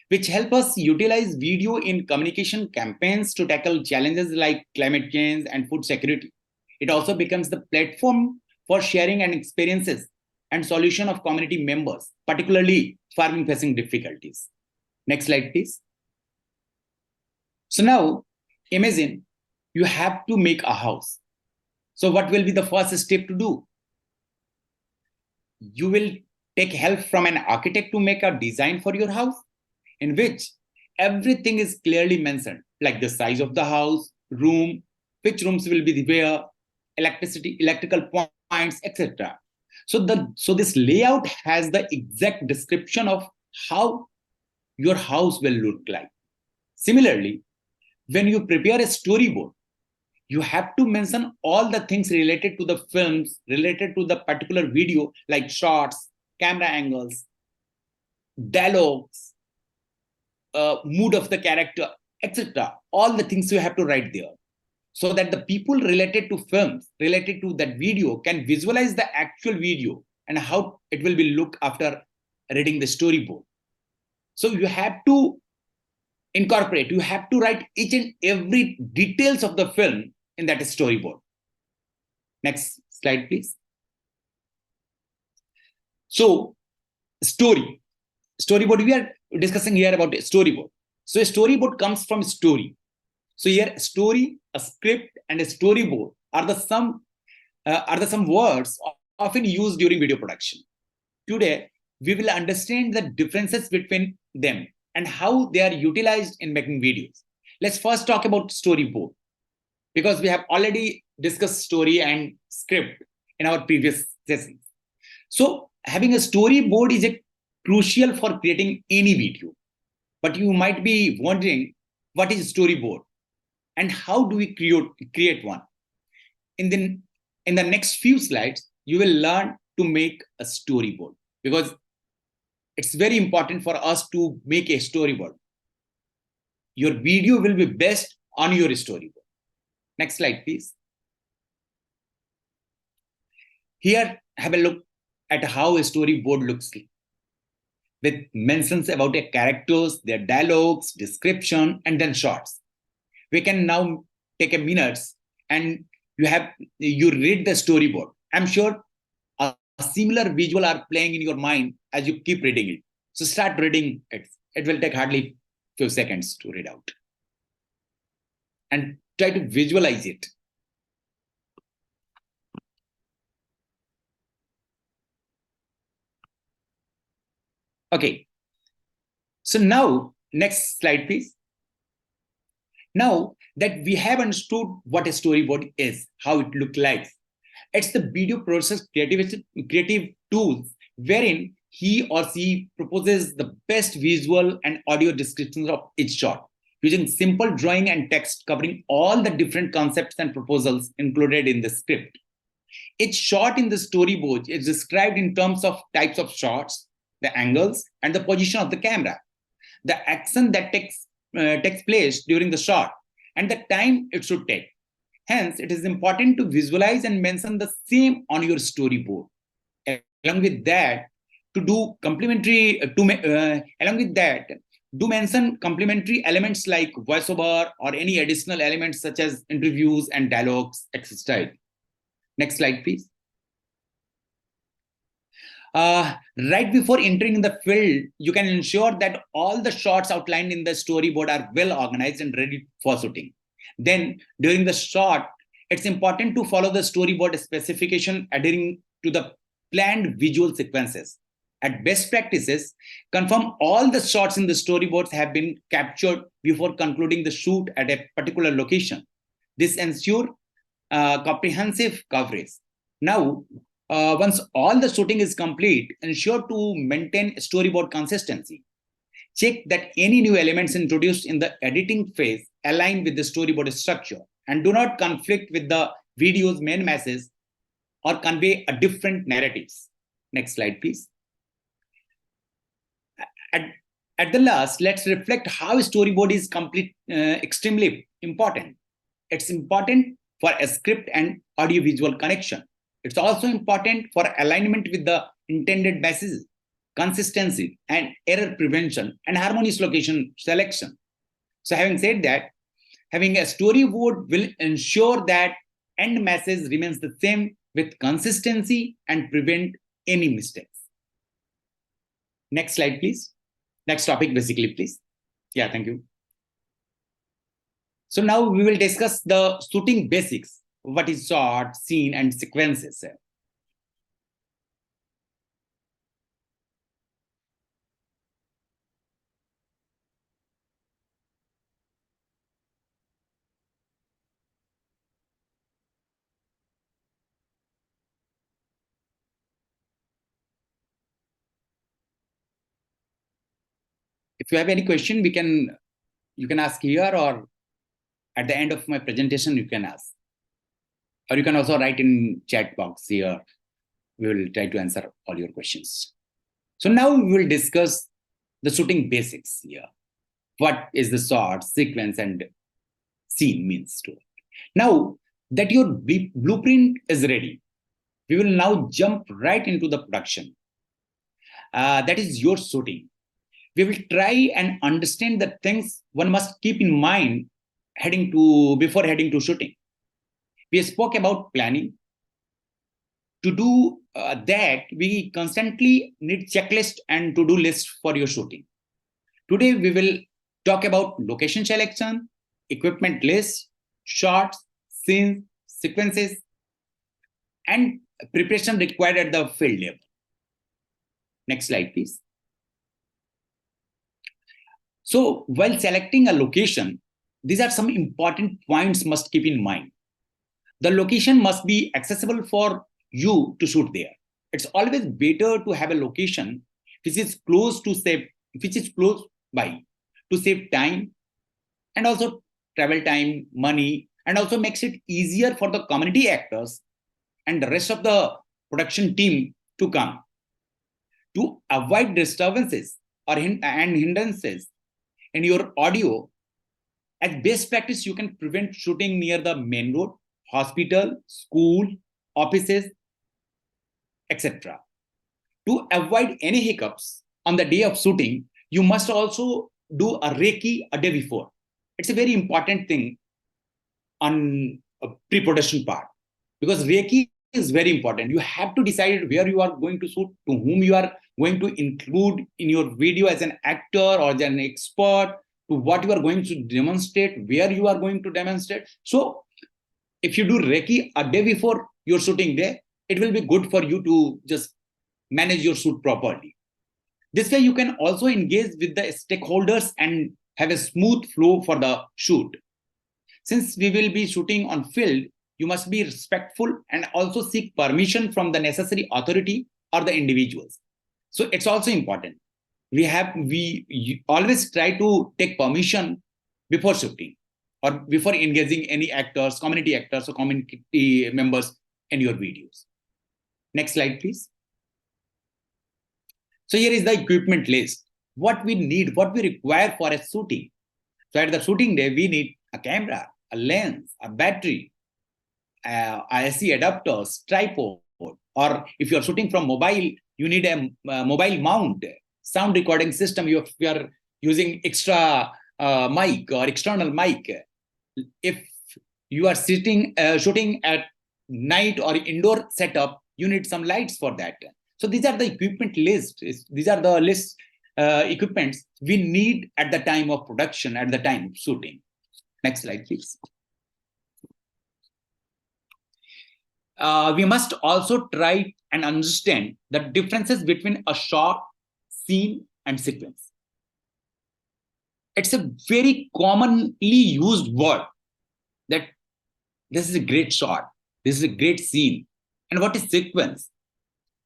which help us utilize video in communication campaigns to tackle challenges like climate change and food security. It also becomes the platform for sharing and experiences and solution of community members, particularly farming facing difficulties. Next slide, please. So now, imagine you have to make a house. So what will be the first step to do? You will take help from an architect to make a design for your house, in which everything is clearly mentioned, like the size of the house, room, which rooms will be where, electricity, electrical points, etc. So this layout has the exact description of how your house will look like. Similarly, when you prepare a storyboard, you have to mention all the things related to the films, related to the particular video, like shots, camera angles, dialogues, mood of the character, etc. All the things you have to write there, so that the people related to films, related to that video, can visualize the actual video and how it will be look after reading the storyboard. So you have to incorporate, you have to write each and every details of the film in that storyboard. Next slide, please. So storyboard, we are discussing here about a storyboard. So a storyboard comes from story. So here, story, a script, and a storyboard are the some words often used during video production. Today, we will understand the differences between them and how they are utilized in making videos. Let's first talk about storyboard, because we have already discussed story and script in our previous sessions. So having a storyboard is crucial for creating any video. But you might be wondering, what is a storyboard and how do we create one? In the next few slides, you will learn to make a storyboard, because it's very important for us to make a storyboard. Your video will be best on your storyboard. Next slide, please. Here, have a look at how a storyboard looks like, with mentions about their characters, their dialogues, description, and then shots. We can now take a minute and you read the storyboard. I'm sure a similar visual are playing in your mind as you keep reading it. So start reading it. It will take hardly few seconds to read out. And try to visualize it. Okay. So now, next slide, please. Now that we have understood what a storyboard is, how it looks like, it's the video process creative tools wherein he or she proposes the best visual and audio descriptions of each shot, using simple drawing and text covering all the different concepts and proposals included in the script. Each shot in the storyboard is described in terms of types of shots, the angles, and the position of the camera, the action that takes place during the shot, and the time it should take. Hence, it is important to visualize and mention the same on your storyboard. Along with that, do mention complementary elements like voiceover or any additional elements such as interviews and dialogues, etc. Next slide, please. Right before entering the field, you can ensure that all the shots outlined in the storyboard are well organized and ready for shooting. Then, during the shot, it's important to follow the storyboard specification adhering to the planned visual sequences. At best practices, confirm all the shots in the storyboards have been captured before concluding the shoot at a particular location. This ensures comprehensive coverage. Now, once all the shooting is complete, ensure to maintain storyboard consistency. Check that any new elements introduced in the editing phase align with the storyboard structure and do not conflict with the video's main message or convey a different narratives. Next slide, please. At the last, let's reflect how storyboard is extremely important. It's important for a script and audiovisual connection. It's also important for alignment with the intended messages, consistency and error prevention, and harmonious location selection. So having said that, having a storyboard will ensure that end message remains the same with consistency and prevent any mistakes. Next slide, please. Next topic, basically, please. Yeah, thank you. So now we will discuss the shooting basics. What is shot, scene, and sequences? If you have any question, you can ask here, or at the end of my presentation, you can ask. Or you can also write in chat box here. We will try to answer all your questions. So now we will discuss the shooting basics here. What is the shot, sequence, and scene means to it. Now that your blueprint is ready, we will now jump right into the production. That is your shooting. We will try and understand the things one must keep in mind before heading to shooting. We spoke about planning. To do that, we constantly need checklist and to-do list for your shooting. Today, we will talk about location selection, equipment list, shots, scenes, sequences, and preparation required at the field level. Next slide, please. So while selecting a location, these are some important points must keep in mind. The location must be accessible for you to shoot there. It's always better to have a location which is close by to save time and also travel time, money, and also makes it easier for the community actors and the rest of the production team to come. To avoid disturbances and hindrances in your audio, as best practice, you can prevent shooting near the main road, hospital, school, offices, etc. To avoid any hiccups on the day of shooting, you must also do a recce a day before. It's a very important thing on a pre-production part, because recce is very important. You have to decide where you are going to shoot, to whom you are going to include in your video as an actor or as an expert, to what you are going to demonstrate, where you are going to demonstrate. So if you do recce a day before your shooting day, it will be good for you to just manage your shoot properly. This way you can also engage with the stakeholders and have a smooth flow for the shoot. Since we will be shooting on field, you must be respectful and also seek permission from the necessary authority or the individuals. So it's also important. We always try to take permission before shooting or before engaging any actors, community actors or community members in your videos. Next slide, please. So here is the equipment list. What we need, what we require for a shooting. So at the shooting day, we need a camera, a lens, a battery, IC adapters, tripod, or if you're shooting from mobile, you need a mobile mount, sound recording system. If you are using extra mic or external mic. If you are shooting at night or indoor setup, you need some lights for that. So these are the equipment list. These are the list equipments we need at the time of production, at the time of shooting. Next slide, please. We must also try and understand the differences between a shot, scene, and sequence. It's a very commonly used word that this is a great shot, this is a great scene, and what is sequence?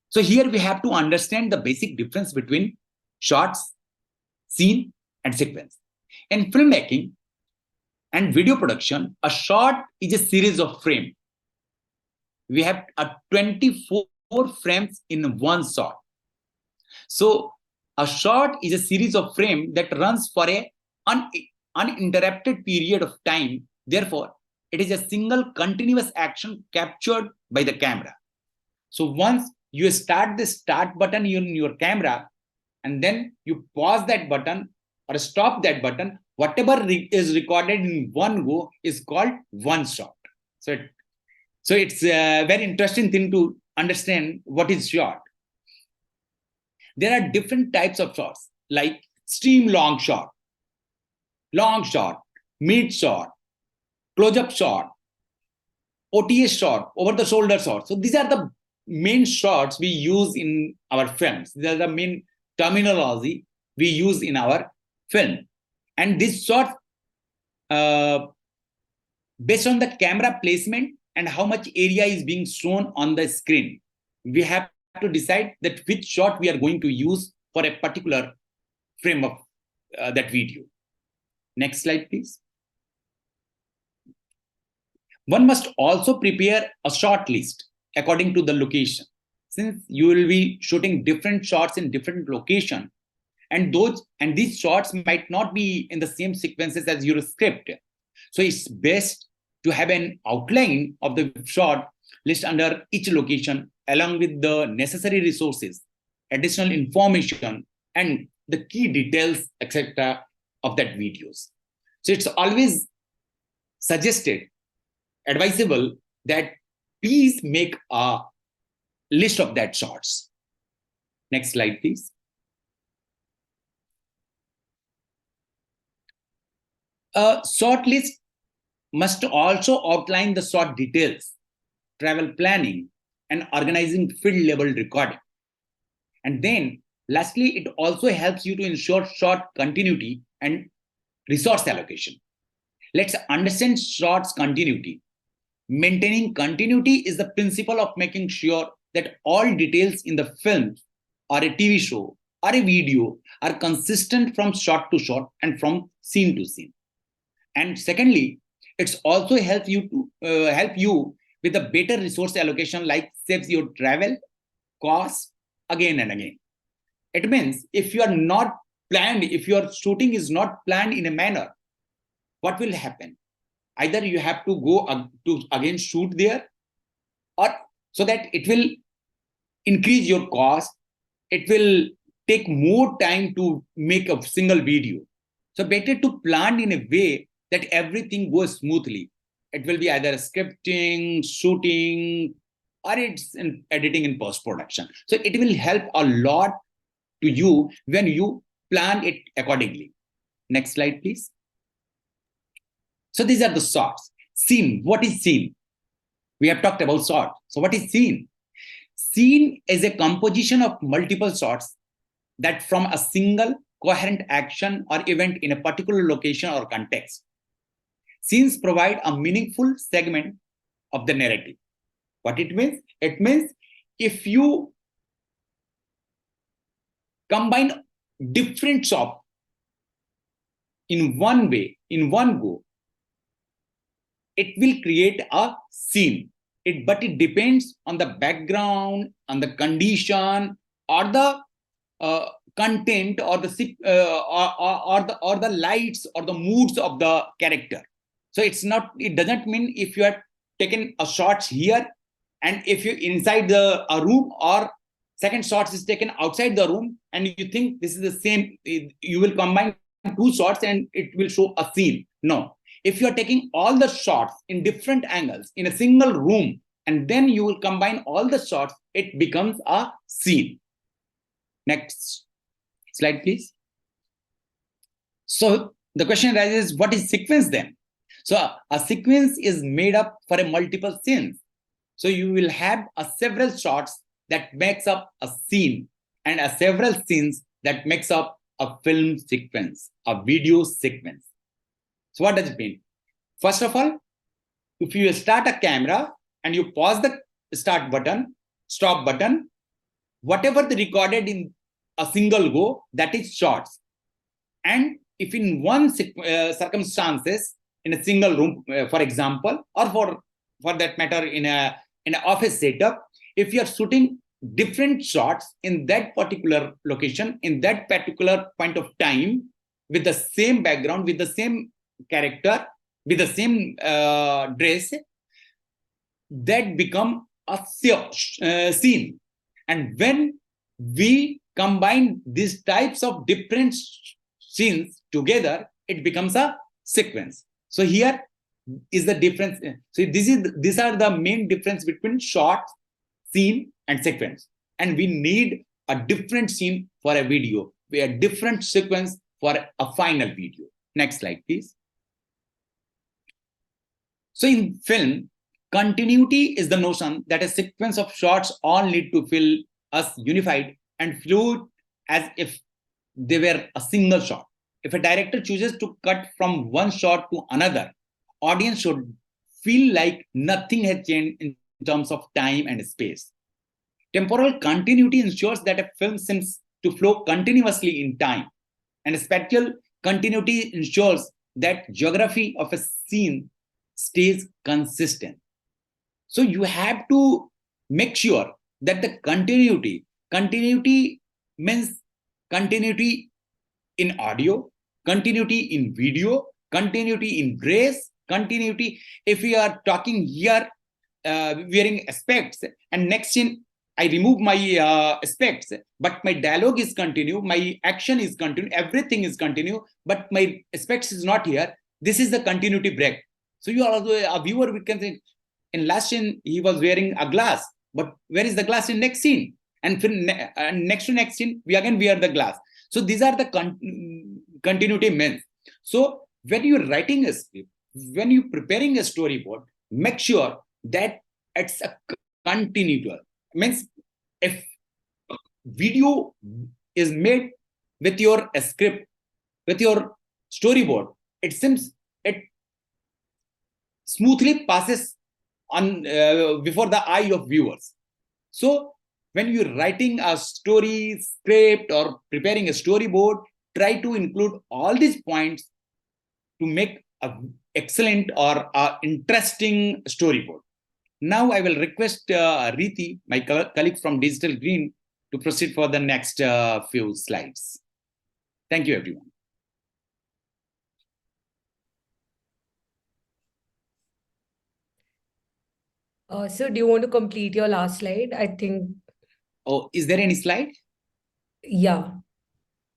So here we have to understand the basic difference between shots, scene, and sequence. In filmmaking and video production, a shot is a series of frames we have 24 frames in one shot. So a shot is a series of frames that runs for a uninterrupted period of time. Therefore, it is a single continuous action captured by the camera. So once you start the start button in your camera, and then you pause that button or stop that button, whatever is recorded in one go is called one shot. So it's a very interesting thing to understand what is shot. There are different types of shots, like stream long shot, mid shot, close-up shot, OTS shot, over-the-shoulder shot. So these are the main shots we use in our films. These are the main terminology we use in our film. And this shot, based on the camera placement and how much area is being shown on the screen, we have to decide that which shot we are going to use for a particular frame of that video. Next slide, please. One must also prepare a shot list according to the location. Since you will be shooting different shots in different locations, and these shots might not be in the same sequences as your script. So it's best to have an outline of the shot list under each location, along with the necessary resources, additional information, and the key details, etc. of that videos. So it's always suggested, advisable, that please make a list of that shots. Next slide, please. A short list must also outline the shot details, travel planning, and organizing field level recording. And then lastly, it also helps you to ensure shot continuity and resource allocation. Let's understand shot's continuity. Maintaining continuity is the principle of making sure that all details in the film or a TV show or a video are consistent from shot to shot and from scene to scene. And secondly, it's also help you with a better resource allocation, like saves your travel costs again and again. It means if you are not planned, if your shooting is not planned in a manner, what will happen? Either you have to go to again shoot there, or so that it will increase your cost. It will take more time to make a single video. So better to plan in a way that everything goes smoothly. It will be either scripting, shooting, or it's in editing and post-production. So it will help a lot to you when you plan it accordingly. Next slide, please. So these are the shots. Scene. What is scene? We have talked about shot. So what is scene? Scene is a composition of multiple shots that from a single coherent action or event in a particular location or context. Scenes provide a meaningful segment of the narrative. What it means? It means if you combine different shots in one way, in one go, it will create a scene. But it depends on the background, on the condition, or the content, or the or the lights or the moods of the character. So it's not. It doesn't mean if you have taken a shots here, and if you inside a room, or second shots is taken outside the room, and you think this is the same, you will combine two shots and it will show a scene. No. If you are taking all the shots in different angles in a single room, and then you will combine all the shots, it becomes a scene. Next slide, please. So the question arises, what is sequence then? So a sequence is made up for a multiple scenes. So you will have several shots that makes up a scene, and several scenes that makes up a film sequence, a video sequence. So what does it mean? First of all, if you start a camera and you pause the start button, stop button, whatever the recorded in a single go, that is shots. And if in one circumstances in a single room, for example, or for that matter in a in an office setup, if you are shooting different shots in that particular location, in that particular point of time, with the same background, with the same character, with the same dress, that become a scene. And when we combine these types of different scenes together, it becomes a sequence. So here is the difference. So these are the main difference between short, scene, and sequence. And we need a different scene for a video, a different sequence for a final video. Next slide, please. So in film, continuity is the notion that a sequence of shots all need to feel us unified and fluid, as if they were a single shot. If a director chooses to cut from one shot to another, audience should feel like nothing has changed in terms of time and space. Temporal continuity ensures that a film seems to flow continuously in time, and spatial continuity ensures that geography of a scene stays consistent. So you have to make sure that the continuity means continuity in audio, continuity in video, continuity in dress, continuity. If we are talking here wearing specs, and next scene I remove my specs, but my dialogue is continue, my action is continue, everything is continue, but my specs is not here. This is the continuity break. So you are also a viewer, we can think, in last scene he was wearing a glass, but where is the glass in next scene? And next to next scene we again wear the glass. So these are the continuity means. So when you're writing a script, when you're preparing a storyboard, make sure that it's a continual. Means if video is made with your script, with your storyboard, it seems it smoothly passes on before the eye of viewers. So when you're writing a story script or preparing a storyboard, try to include all these points to make an excellent or interesting storyboard. Now I will request Riti, my colleague from Digital Green, to proceed for the next few slides. Thank you, everyone. So do you want to complete your last slide? I think. Oh, is there any slide? Yeah.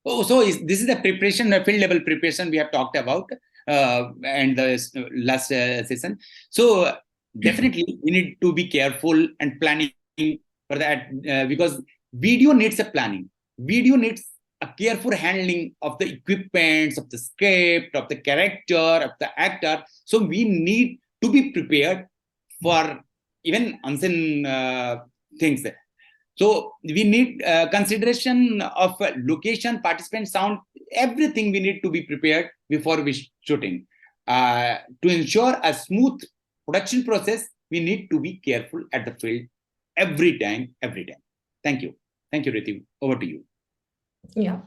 Oh, so this is the preparation, the field level preparation we have talked about and the last session. So definitely we need to be careful and planning for that because video needs a planning. Video needs a careful handling of the equipments, of the script, of the character, of the actor. So we need to be prepared for even unseen things. So we need consideration of location, participant, sound, everything we need to be prepared before we shooting. To ensure a smooth production process, we need to be careful at the field every time. Thank you. Thank you, Riti. Over to you. Yeah.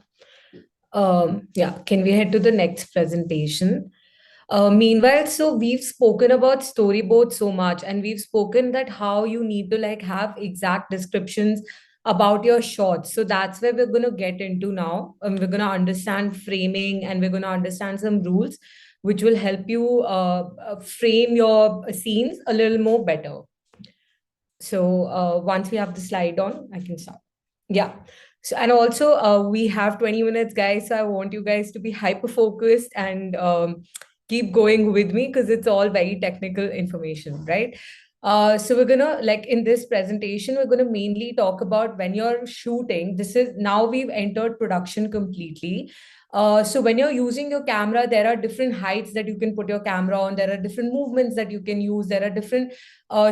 Can we head to the next presentation? Meanwhile, so we've spoken about storyboard so much, and we've spoken that how you need to like have exact descriptions about your shots. So that's where we're going to get into now. We're going to understand framing, and we're going to understand some rules which will help you frame your scenes a little more better. So once we have the slide on, I can start. Yeah. So, and also we have 20 minutes, guys. So I want you guys to be hyper focused and keep going with me because it's all very technical information, right? So we're gonna, like in this presentation, we're gonna mainly talk about when you're shooting. This is now we've entered production completely. So when you're using your camera, there are different heights that you can put your camera on. There are different movements that you can use. There are different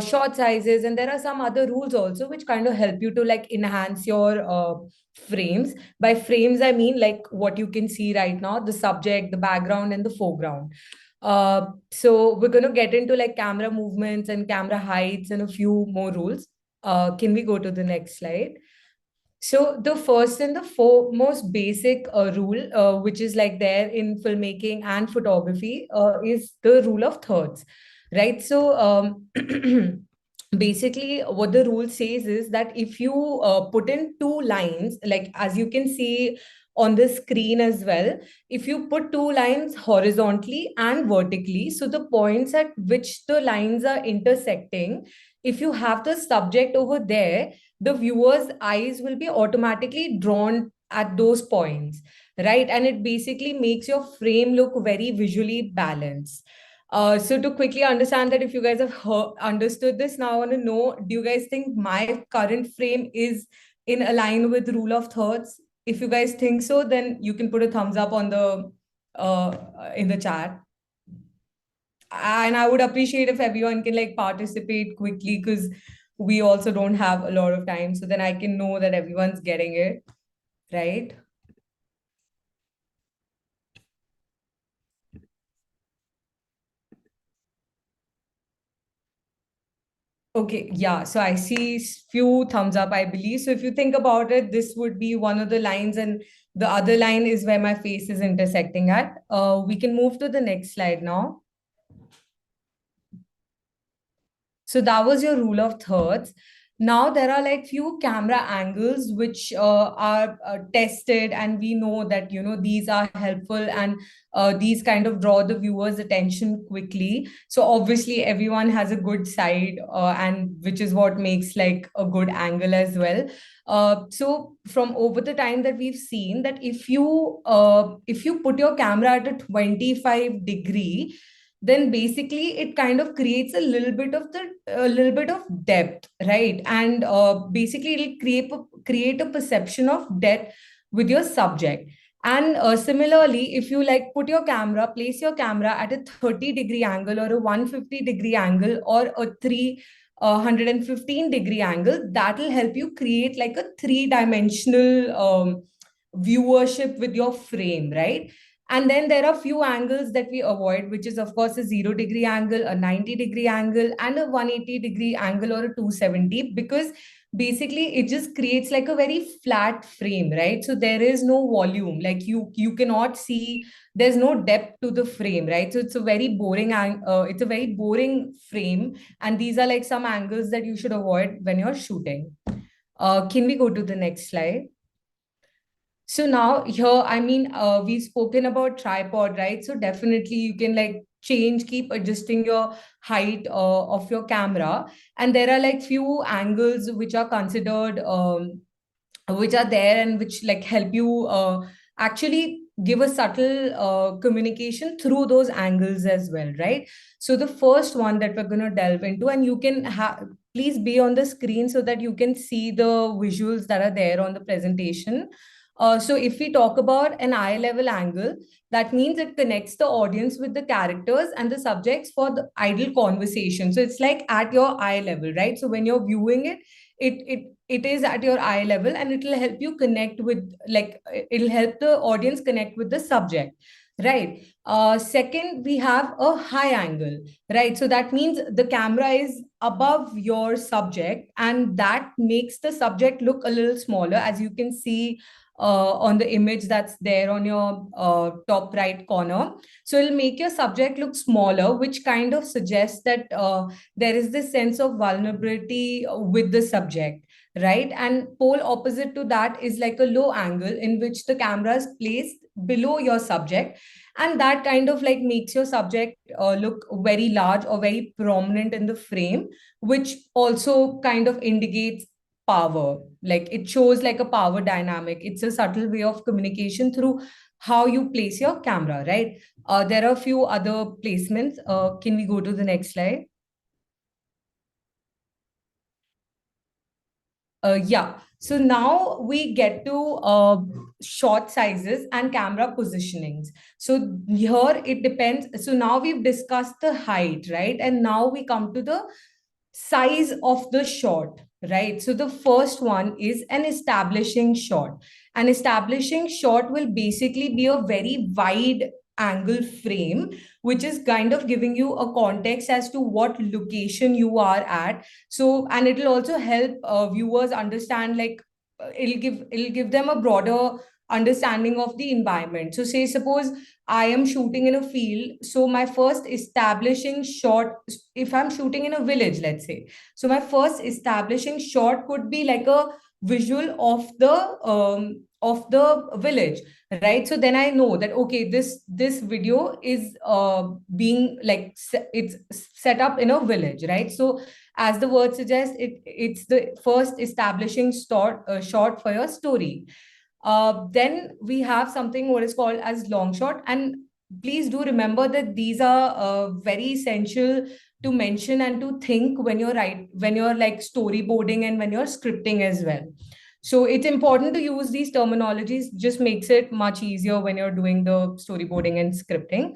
shot sizes, and there are some other rules also which kind of help you to like enhance your frames. By frames, I mean like what you can see right now, the subject, the background, and the foreground. So we're going to get into like camera movements and camera heights and a few more rules. Can we go to the next slide? So the first and the most basic rule, which is like there in filmmaking and photography, is the rule of thirds, right? So basically what the rule says is that if you put in two lines, like as you can see on the screen as well, if you put two lines horizontally and vertically, so the points at which the lines are intersecting, if you have the subject over there, the viewer's eyes will be automatically drawn at those points, right? And it basically makes your frame look very visually balanced. So to quickly understand that, if you guys have understood this, now I want to know, do you guys think my current frame is in align with rule of thirds? If you guys think so, then you can put a thumbs up on the in the chat. And I would appreciate if everyone can like participate quickly, because we also don't have a lot of time. So then I can know that everyone's getting it, right? Okay, yeah. So I see few thumbs up, I believe. So if you think about it, this would be one of the lines, and the other line is where my face is intersecting at. We can move to the next slide now. So that was your rule of thirds. Now there are like few camera angles which are tested, and we know that, you know, these are helpful, and these kind of draw the viewer's attention quickly. So obviously everyone has a good side, and which is what makes like a good angle as well. So from over the time that we've seen that if you put your camera at a 25-degree, then basically it kind of creates a little bit of depth, right? And basically it'll create a perception of depth with your subject. And similarly, if you like place your camera at a 30-degree angle, or a 150-degree angle, or a 315-degree angle, that will help you create like a three-dimensional viewership with your frame, right? And then there are few angles that we avoid, which is of course a 0-degree angle, a 90-degree angle, and a 180-degree angle, or a 270, because basically it just creates like a very flat frame, right? So there is no volume, like you cannot see, there's no depth to the frame, right? So it's a very boring frame, and these are like some angles that you should avoid when you're shooting. Can we go to the next slide? So now here, I mean, we've spoken about tripod, right? So definitely you can like keep adjusting your height of your camera. And there are like few angles which are considered, which are there, and which like help you actually give a subtle communication through those angles as well, right? So the first one that we're going to delve into, and you can please be on the screen so that you can see the visuals that are there on the presentation. So if we talk about an eye level angle, that means it connects the audience with the characters and the subjects for the idle conversation. So it's like at your eye level, right? So when you're viewing it, it is at your eye level, and it will help you connect with, like, it'll help the audience connect with the subject, right? Second, we have a high angle, right? So that means the camera is above your subject, and that makes the subject look a little smaller, as you can see on the image that's there on your top right corner. So it'll make your subject look smaller, which kind of suggests that there is this sense of vulnerability with the subject, right? And pole opposite to that is like a low angle, in which the camera is placed below your subject, and that kind of like makes your subject look very large or very prominent in the frame, which also kind of indicates power. Like it shows like a power dynamic. It's a subtle way of communication through how you place your camera, right? There are a few other placements. Can we go to the next slide? Yeah. So now we get to shot sizes and camera positionings. So here it depends. So now we've discussed the height, right? And now we come to the size of the shot, right? So the first one is an establishing shot. An establishing shot will basically be a very wide angle frame, which is kind of giving you a context as to what location you are at. So, and it'll also help viewers understand, like it'll give them a broader understanding of the environment. So say suppose I am shooting in a field, so my first establishing shot, if I'm shooting in a village, let's say, so my first establishing shot could be like a visual of the village, right? So then I know that okay, this video is being like it's set up in a village, right? So as the word suggests, it's the first establishing shot for your story. Then we have something what is called as long shot, and please do remember that these are very essential to mention and to think when you're like storyboarding and when you're scripting as well. So it's important to use these terminologies, just makes it much easier when you're doing the storyboarding and scripting.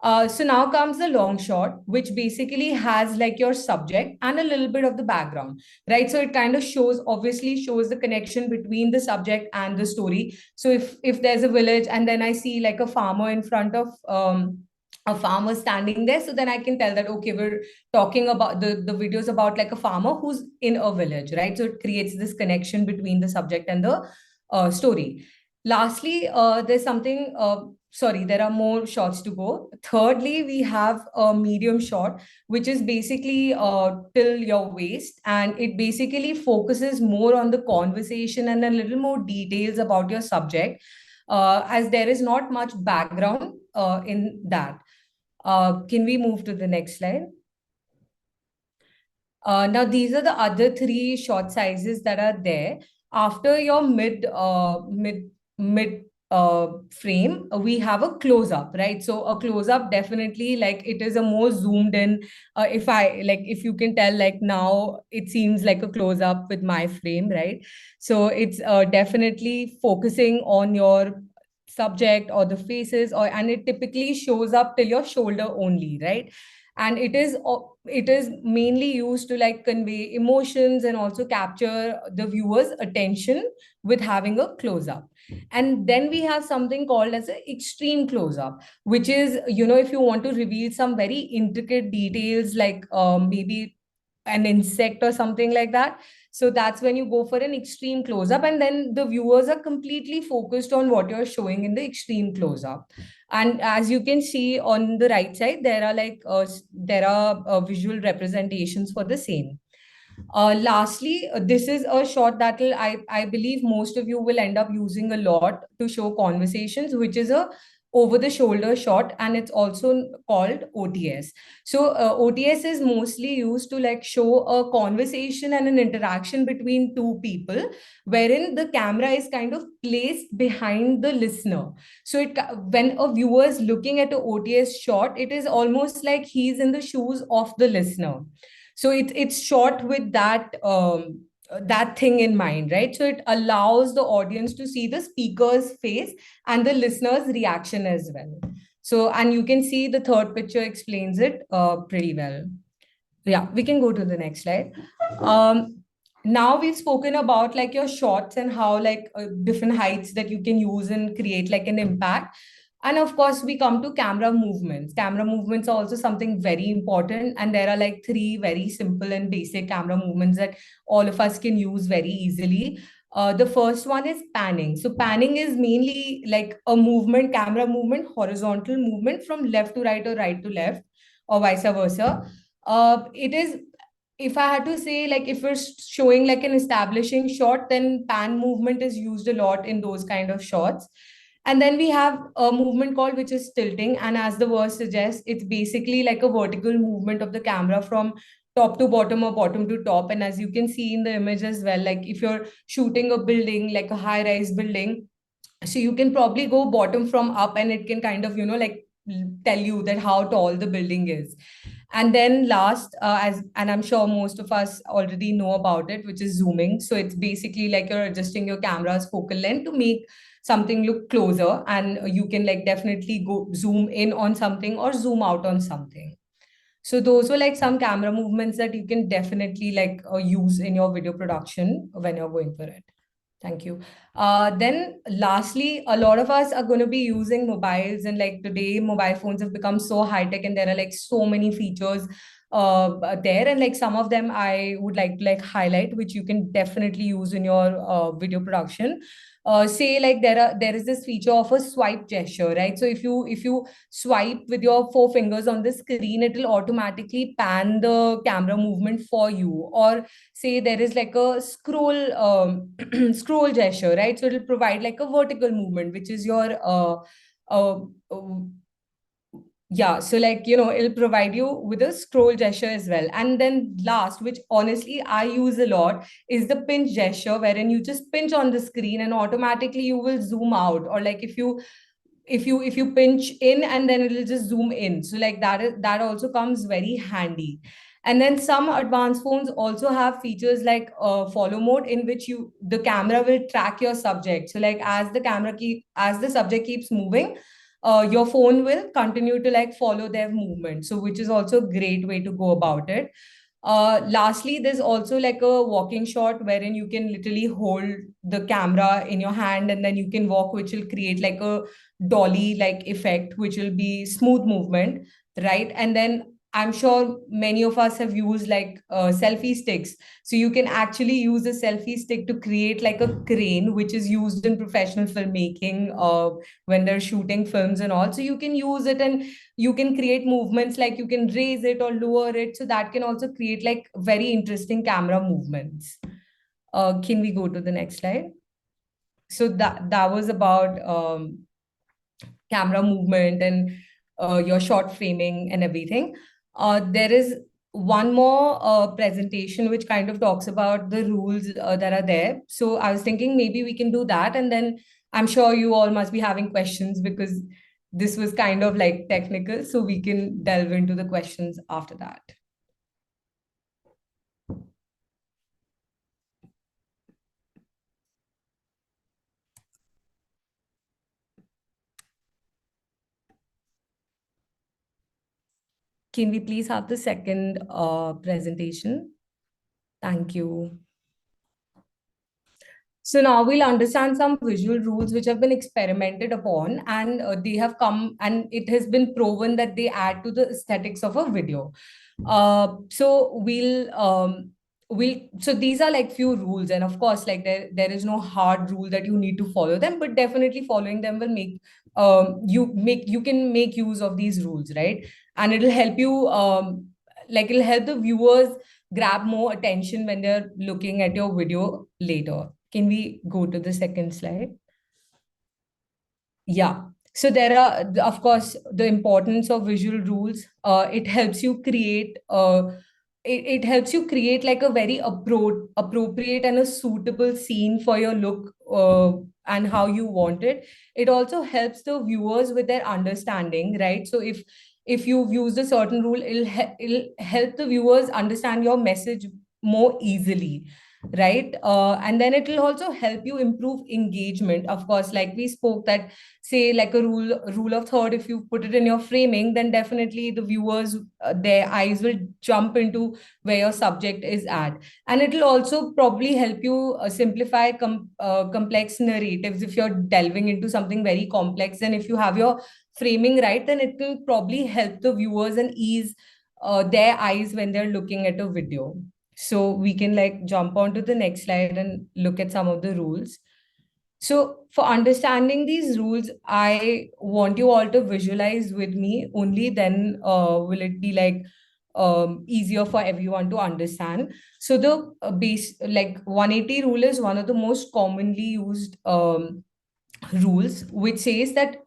So now comes the long shot, which basically has like your subject and a little bit of the background, right? So it kind of obviously shows the connection between the subject and the story. So if there's a village and then I see like a farmer in front of a farmer standing there, so then I can tell that okay, we're talking about the videos about like a farmer who's in a village, right? So it creates this connection between the subject and the story. Lastly, there's something sorry, there are more shots to go. Thirdly, we have a medium shot, which is basically till your waist, and it basically focuses more on the conversation and a little more details about your subject, as there is not much background in that. Can we move to the next slide? Now, these are the other three shot sizes that are there. After your mid frame, we have a close up, right? So a close up definitely like it is a more zoomed in. If you can tell, like now it seems like a close up with my frame, right? So it's definitely focusing on your subject or the faces, and it typically shows up till your shoulder only, right? And it is mainly used to like convey emotions and also capture the viewer's attention with having a close up. And then we have something called as an extreme close up, which is, if you want to reveal some very intricate details, like maybe an insect or something like that. So that's when you go for an extreme close up, and then the viewers are completely focused on what you're showing in the extreme close up. And as you can see on the right side, there are visual representations for the same. Lastly, this is a shot that I believe most of you will end up using a lot to show conversations, which is a over the shoulder shot, and it's also called OTS. So OTS is mostly used to like show a conversation and an interaction between two people, wherein the camera is kind of placed behind the listener. So when a viewer is looking at an OTS shot, it is almost like he's in the shoes of the listener. So it's shot with that thing in mind, right? So it allows the audience to see the speaker's face and the listener's reaction as well. So, and you can see the third picture explains it pretty well. Yeah, we can go to the next slide. Now we've spoken about like your shots and how like different heights that you can use and create like an impact. And of course, we come to camera movements. Camera movements are also something very important. And there are like three very simple and basic camera movements that all of us can use very easily. The first one is panning. So panning is mainly like a movement, camera movement, horizontal movement from left to right or right to left or vice versa. It is, if I had to say, like if we're showing like an establishing shot, then pan movement is used a lot in those kind of shots. And then we have a movement called which is tilting. And as the word suggests, it's basically like a vertical movement of the camera from top to bottom or bottom to top. And as you can see in the image as well, like if you're shooting a building, like a high-rise building, so you can probably go bottom from up and it can kind of, like tell you that how tall the building is. And then last, and I'm sure most of us already know about it, which is zooming. So it's basically like you're adjusting your camera's focal length to make something look closer, and you can like definitely go zoom in on something or zoom out on something. So those were like some camera movements that you can definitely like use in your video production when you're going for it. Thank you. Then lastly, a lot of us are going to be using mobiles, and like today mobile phones have become so high tech and there are like so many features there, and like some of them I would like to like highlight, which you can definitely use in your video production. Say like there is this feature of a swipe gesture, right? So if you swipe with your 4 fingers on the screen, it will automatically pan the camera movement for you. Or say there is like a scroll scroll gesture, right? So it'll provide like a vertical movement, which is your uh, uh, yeah, so like, it'll provide you with a scroll gesture as well. And then last, which honestly I use a lot, is the pinch gesture, wherein you just pinch on the screen and automatically you will zoom out. Or like if you pinch in, and then it'll just zoom in. So like that also comes very handy. And then some advanced phones also have features like follow mode, in which the camera will track your subject. So like as the subject keeps moving, your phone will continue to like follow their movement. So which is also a great way to go about it. Lastly, there's also like a walking shot, wherein you can literally hold the camera in your hand and then you can walk, which will create like a dolly like effect, which will be smooth movement, right? And then I'm sure many of us have used like selfie sticks. So you can actually use a selfie stick to create like a crane, which is used in professional filmmaking when they're shooting films and all. So you can use it and you can create movements, like you can raise it or lower it. So that can also create like very interesting camera movements. Can we go to the next slide? So that was about camera movement and your short framing and everything. There is one more presentation which kind of talks about the rules that are there. So I was thinking maybe we can do that, and then I'm sure you all must be having questions, because this was kind of like technical, so we can delve into the questions after that. Can we please have the second presentation? Thank you. So now we'll understand some visual rules which have been experimented upon, and they have come, and it has been proven that they add to the aesthetics of a video. So these are like few rules, and of course, like there is no hard rule that you need to follow them, but definitely following them will make you can make use of these rules, right? And it'll help you it'll help the viewers grab more attention when they're looking at your video later. Can we go to the second slide? Yeah. So there are, of course, the importance of visual rules. It helps you create it helps you create like a very appropriate and a suitable scene for your look and how you want it. It also helps the viewers with their understanding, right? So if you've used a certain rule, it'll help the viewers understand your message more easily, right? And then it will also help you improve engagement. Of course, like we spoke, that say like a rule of third, if you put it in your framing, then definitely the viewers their eyes will jump into where your subject is at. And it will also probably help you simplify complex narratives. If you're delving into something very complex, and if you have your framing right, then it will probably help the viewers and ease their eyes when they're looking at a video. So we can like jump on to the next slide and look at some of the rules. So for understanding these rules, I want you all to visualize with me. Only then will it be like easier for everyone to understand. So the base, like 180 rule, is one of the most commonly used rules, which says that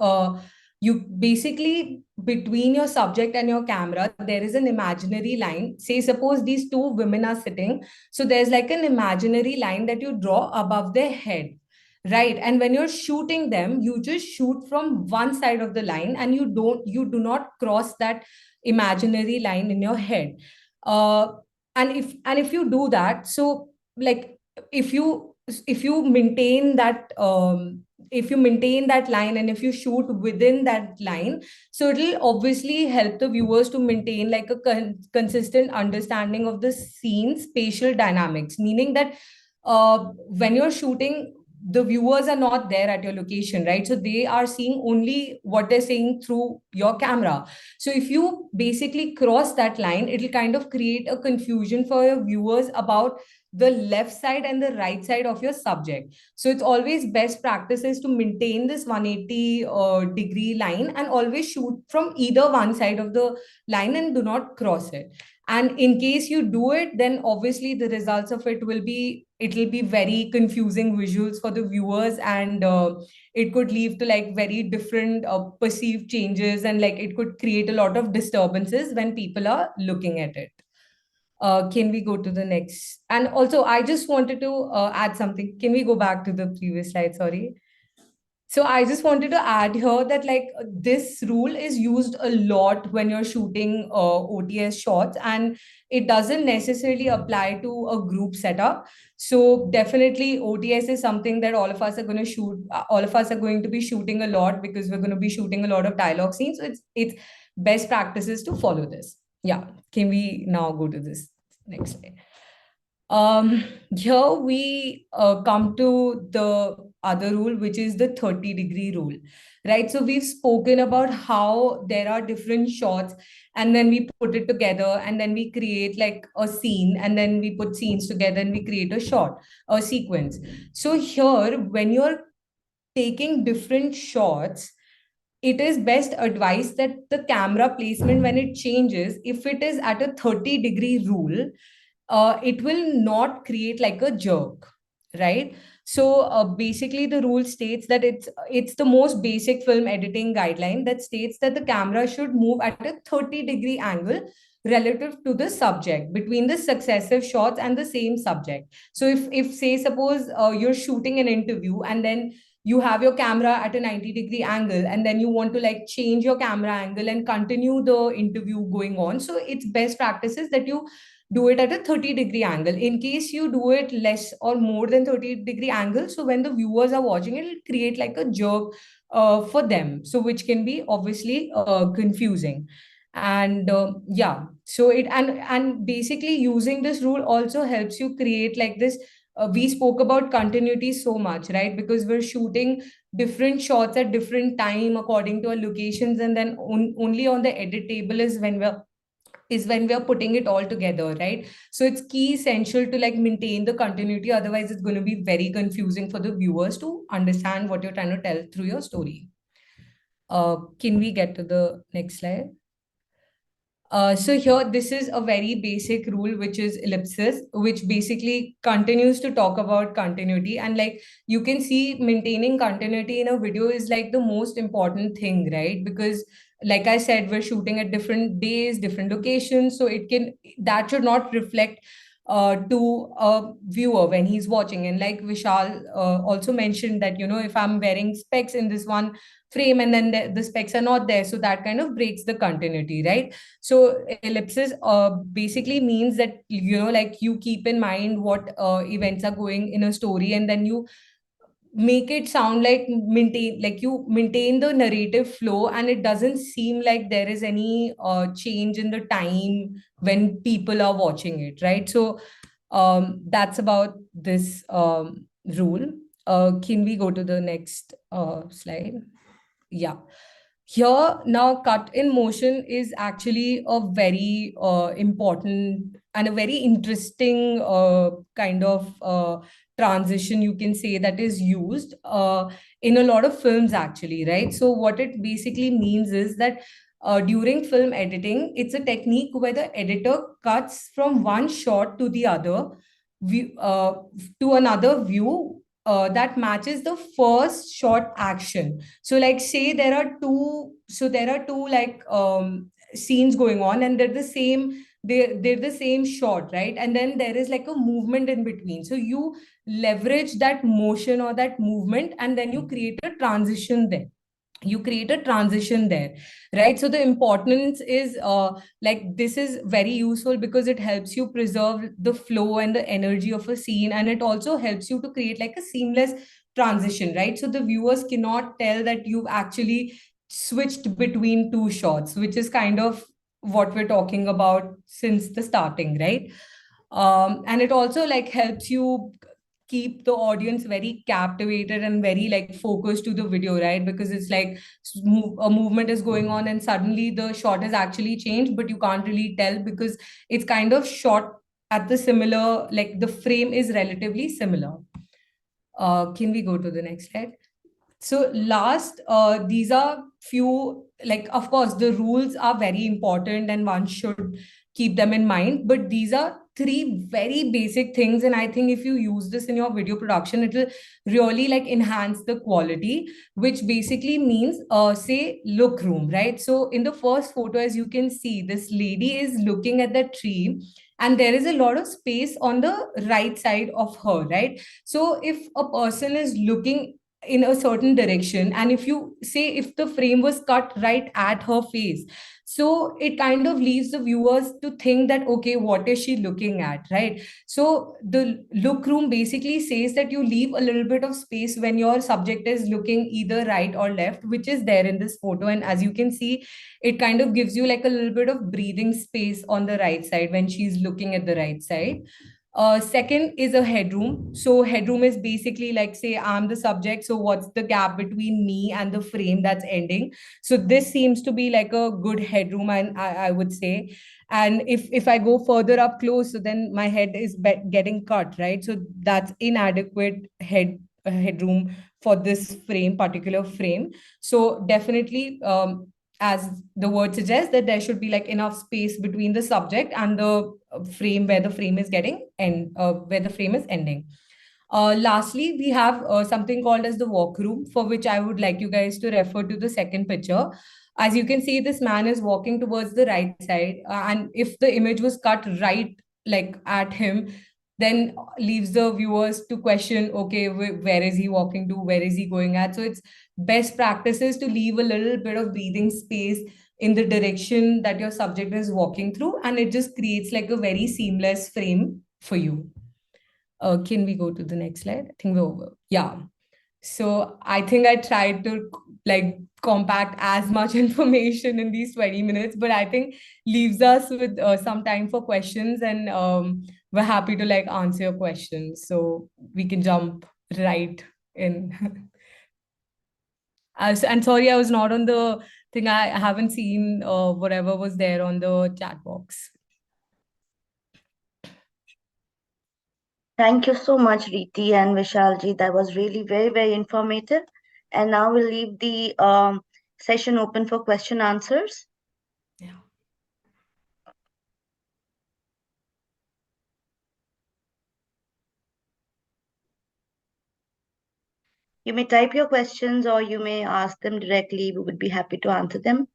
you basically, between your subject and your camera, there is an imaginary line. Say suppose these two women are sitting, so there's like an imaginary line that you draw above their head, right? And when you're shooting them, you just shoot from one side of the line, and you do not cross that imaginary line in your head. uh and if you do that, so like if you maintain that if you maintain that line, and if you shoot within that line, so it'll obviously help the viewers to maintain like a consistent understanding of the scene spatial dynamics, meaning that when you're shooting the viewers are not there at your location, right? So they are seeing only what they're saying through your camera. So if you basically cross that line, it'll kind of create a confusion for your viewers about the left side and the right side of your subject. So it's always best practices to maintain this 180 degree line and always shoot from either one side of the line and do not cross it. And in case you do it, then obviously the results of it will be, it'll be very confusing visuals for the viewers, and it could lead to like very different perceived changes, and like it could create a lot of disturbances when people are looking at it. Can we go to the next? And also, I just wanted to add something. Can we go back to the previous slide? Sorry. So I just wanted to add here that like this rule is used a lot when you're shooting OTS shots, and it doesn't necessarily apply to a group setup. So definitely OTS is something that all of us are going to shoot. All of us are going to be shooting a lot because we're going to be shooting a lot of dialogue scenes. So it's best practices to follow this. Yeah. Can we now go to this next slide? Here we come to the other rule, which is the 30-degree rule, right? So we've spoken about how there are different shots, and then we put it together, and then we create like a scene, and then we put scenes together and we create a shot, a sequence. So here, when you're taking different shots, it is best advised that the camera placement, when it changes, if it is at a 30-degree rule, it will not create like a jerk, right? So basically the rule states that it's the most basic film editing guideline that states that the camera should move at a 30-degree angle relative to the subject between the successive shots and the same subject. So if say suppose you're shooting an interview, and then you have your camera at a 90-degree angle, and then you want to like change your camera angle and continue the interview going on, so it's best practices that you do it at a 30-degree angle. In case you do it less or more than 30-degree angle, so when the viewers are watching it, it'll create like a jerk for them, so which can be obviously confusing. And yeah, so it and basically using this rule also helps you create like this. We spoke about continuity so much, right? Because we're shooting different shots at different time according to our locations, and then only on the edit table is when we're putting it all together, right? So it's key essential to like maintain the continuity, otherwise it's going to be very confusing for the viewers to understand what you're trying to tell through your story. Can we get to the next slide? So here, this is a very basic rule, which is ellipsis, which basically continues to talk about continuity. And like you can see, maintaining continuity in a video is like the most important thing, right? Because like I said, we're shooting at different days, different locations. So that should not reflect to a viewer when he's watching. And like Vishal also mentioned that, if I'm wearing specs in this one frame and then the specs are not there, so that kind of breaks the continuity, right? So ellipsis basically means that, like you keep in mind what events are going in a story, and then you make it sound like you maintain the narrative flow, and it doesn't seem like there is any change in the time when people are watching it, right? So that's about this rule. Can we go to the next slide? Yeah. Here now, cut in motion is actually a very important and a very interesting kind of transition, you can say, that is used in a lot of films actually, right? So what it basically means is that during film editing, it's a technique where the editor cuts from one shot to the other view, to another view that matches the first shot action. So like say there are two like scenes going on, and they're the same shot, right? And then there is like a movement in between, so you leverage that motion or that movement, and then you create a transition there. Right? So the importance is like this is very useful because it helps you preserve the flow and the energy of a scene, and it also helps you to create like a seamless transition, right? So the viewers cannot tell that you've actually switched between two shots, which is kind of what we're talking about since the starting, right? And it also like helps you keep the audience very captivated and very like focused to the video, right? Because it's like a movement is going on and suddenly the shot has actually changed, but you can't really tell because it's kind of shot at the similar, like the frame is relatively similar. Can we go to the next slide? So last, these are few, like, of course, the rules are very important and one should keep them in mind. But these are three very basic things. And I think if you use this in your video production, it will really like enhance the quality, which basically means, say, look room, right? So in the first photo, as you can see, this lady is looking at the tree and there is a lot of space on the right side of her, right? So if a person is looking in a certain direction, and if you say if the frame was cut right at her face, so it kind of leaves the viewers to think that, okay, what is she looking at, right? So the look room basically says that you leave a little bit of space when your subject is looking either right or left, which is there in this photo. And as you can see, it kind of gives you like a little bit of breathing space on the right side when she's looking at the right side. Second is a headroom. So headroom is basically like, say I'm the subject, so what's the gap between me and the frame that's ending? So this seems to be like a good headroom, and I would say. And if I go further up close, so then my head is getting cut, right? So that's inadequate headroom for this particular frame. So definitely, as the word suggests, that there should be like enough space between the subject and the frame where the frame is getting and where the frame is ending. Lastly, we have something called as the walk room, for which I would like you guys to refer to the second picture. As you can see, this man is walking towards the right side, and if the image was cut right like at him, then leaves the viewers to question, okay, where is he walking to, where is he going at? So it's best practices to leave a little bit of breathing space in the direction that your subject is walking through, and it just creates like a very seamless frame for you. Can we go to the next slide? I think we're over. Yeah. So I think I tried to like compact as much information in these 20 minutes, but I think leaves us with some time for questions, and we're happy to like answer your questions. So we can jump right in. And sorry, I was not on the thing. I haven't seen whatever was there on the chat box. Thank you so much, Riti and Vishalji. That was really very, very informative. And now we'll leave the session open for question answers. Yeah. You may type your questions or you may ask them directly. We would be happy to answer them.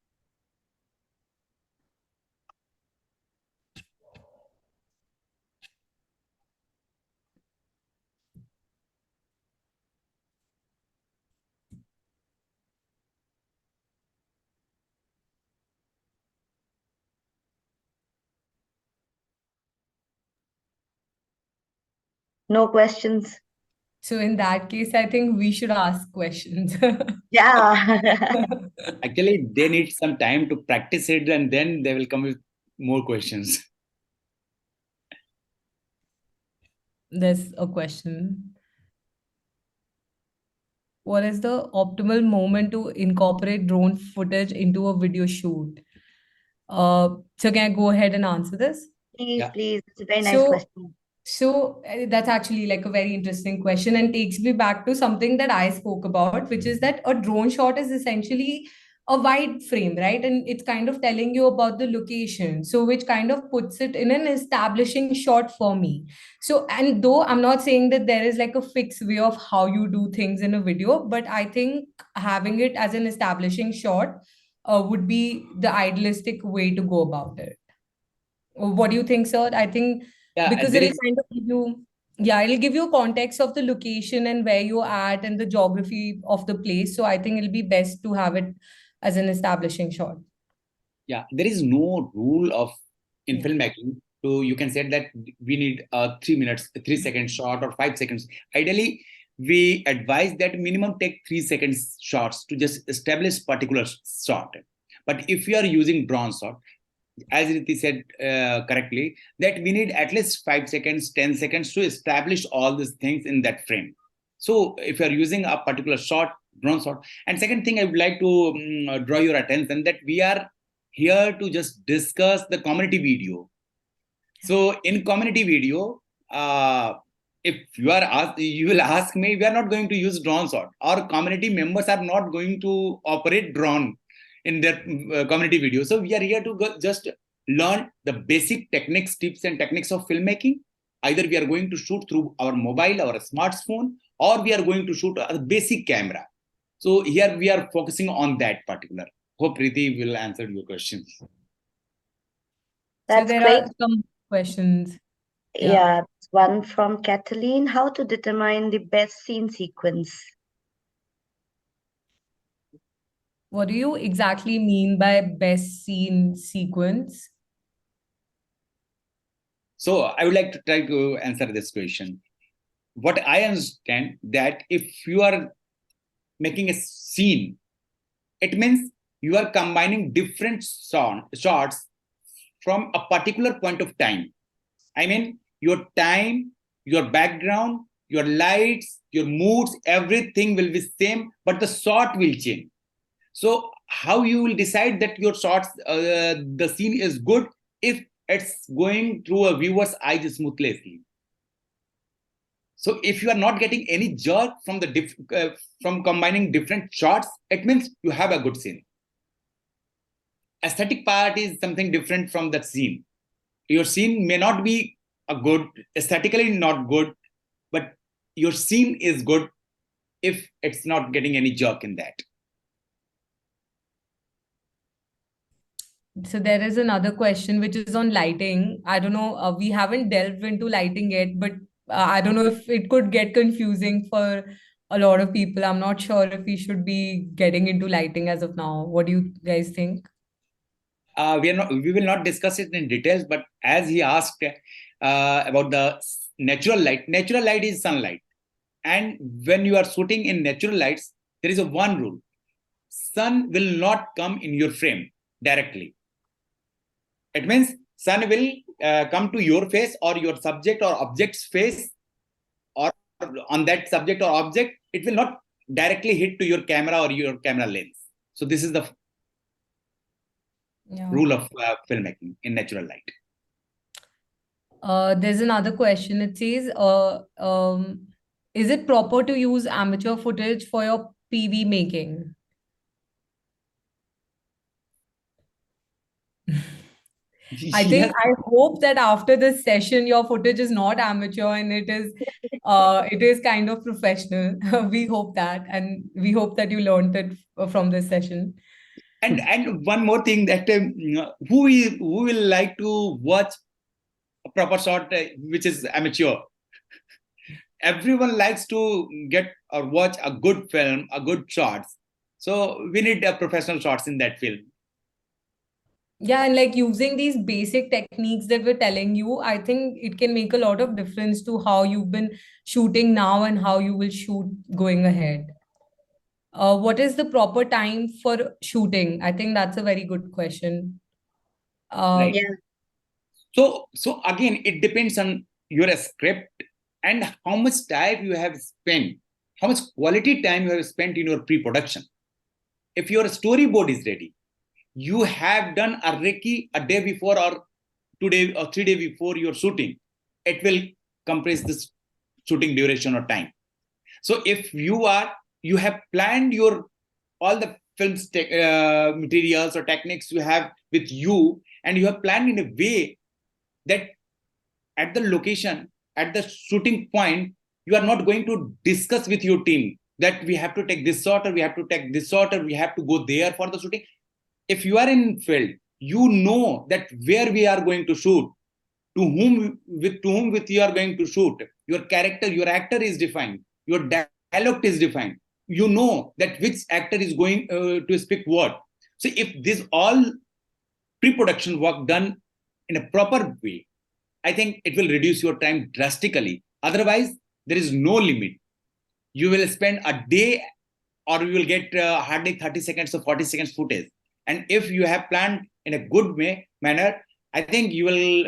No questions. So in that case, I think we should ask questions. Yeah. Actually, they need some time to practice it, and then they will come with more questions. There's a question. What is the optimal moment to incorporate drone footage into a video shoot? So can I go ahead and answer this? Please, Yeah. please. It's a very nice question. So that's actually like a very interesting question and takes me back to something that I spoke about, which is that a drone shot is essentially a wide frame, right? And it's kind of telling you about the location. So which kind of puts it in an establishing shot for me. So, and though I'm not saying that there is like a fixed way of how you do things in a video, but I think having it as an establishing shot would be the idealistic way to go about it. What do you think, sir? I think because it'll kind of give you, yeah, it'll give you a context of the location and where you're at and the geography of the place. So I think it'll be best to have it as an establishing shot. Yeah, there is no rule of in filmmaking. So you can say that we need 3 minutes, 3 second shot or 5 seconds. Ideally, we advise that minimum take 3 seconds shots to just establish particular shot. But if you are using drone shot, as Riti said correctly, that we need at least 5 seconds, 10 seconds to establish all these things in that frame. So if you're using a particular shot, drone shot. And second thing, I would like to draw your attention that we are here to just discuss the community video. So in community video, if you are asked, you will ask me, we are not going to use drone shot. Our community members are not going to operate drone in their community video. So we are here to just learn the basic techniques, tips and techniques of filmmaking. Either we are going to shoot through our mobile or a smartphone, or we are going to shoot a basic camera. So here we are focusing on that particular. Hope Riti will answer your questions. That's so there great. are some questions. Yeah, one from Kathleen. How to determine the best scene sequence? What do you exactly mean by best scene sequence? So I would like to try to answer this question. What I understand that if you are making a scene, it means you are combining different shots from a particular point of time. I mean, your time, your background, your lights, your moods, everything will be same, but the shot will change. So how you will decide that your shots, the scene is good if it's going through a viewer's eyes smoothly. So if you are not getting any jerk from the from combining different shots, it means you have a good scene. Aesthetic part is something different from that scene. Your scene may not be a good, aesthetically not good, but your scene is good if it's not getting any jerk in that. So there is another question which is on lighting. I don't know, we haven't delved into lighting yet, but I don't know if it could get confusing for a lot of people. I'm not sure if we should be getting into lighting as of now. What do you guys think? We will not discuss it in details, but as he asked about the natural light is sunlight. And when you are shooting in natural lights, there is a one rule. Sun will not come in your frame directly. It means sun will come to your face or your subject or object's face, or on that subject or object, it will not directly hit to your camera or your camera lens. So this is the rule of filmmaking in natural light. There's another question. It says, is it proper to use amateur footage for your PV making? I think Yes. I hope that after this session, your footage is not amateur and it is kind of professional. We hope that, and we hope that you learned it from this session. And one more thing, that who will like to watch a proper shot which is amateur? Everyone likes to get or watch a good film, a good shots. So we need professional shots in that film. Yeah, and like using these basic techniques that we're telling you, I think it can make a lot of difference to how you've been shooting now and how you will shoot going ahead. What is the proper time for shooting? I think that's a very good question. Right. Yeah. So again, it depends on your script and how much time you have spent, how much quality time you have spent in your pre-production. If your storyboard is ready, you have done a recce a day before or 2 days or 3 days before your shooting, it will compress this shooting duration or time. So if you have planned your all the films materials or techniques you have with you, and you have planned in a way that at the location, at the shooting point, you are not going to discuss with your team that we have to take this shot or we have to take this shot or we have to go there for the shooting. If you are in field, you know that where we are going to shoot, to whom with you are going to shoot. Your character, your actor is defined. Your dialogue is defined. You know that which actor is going to speak what. So if this all pre-production work done in a proper way, I think it will reduce your time drastically. Otherwise, there is no limit. You will spend a day or you will get hardly 30 seconds or 40 seconds footage. And if you have planned in a good manner, I think you will,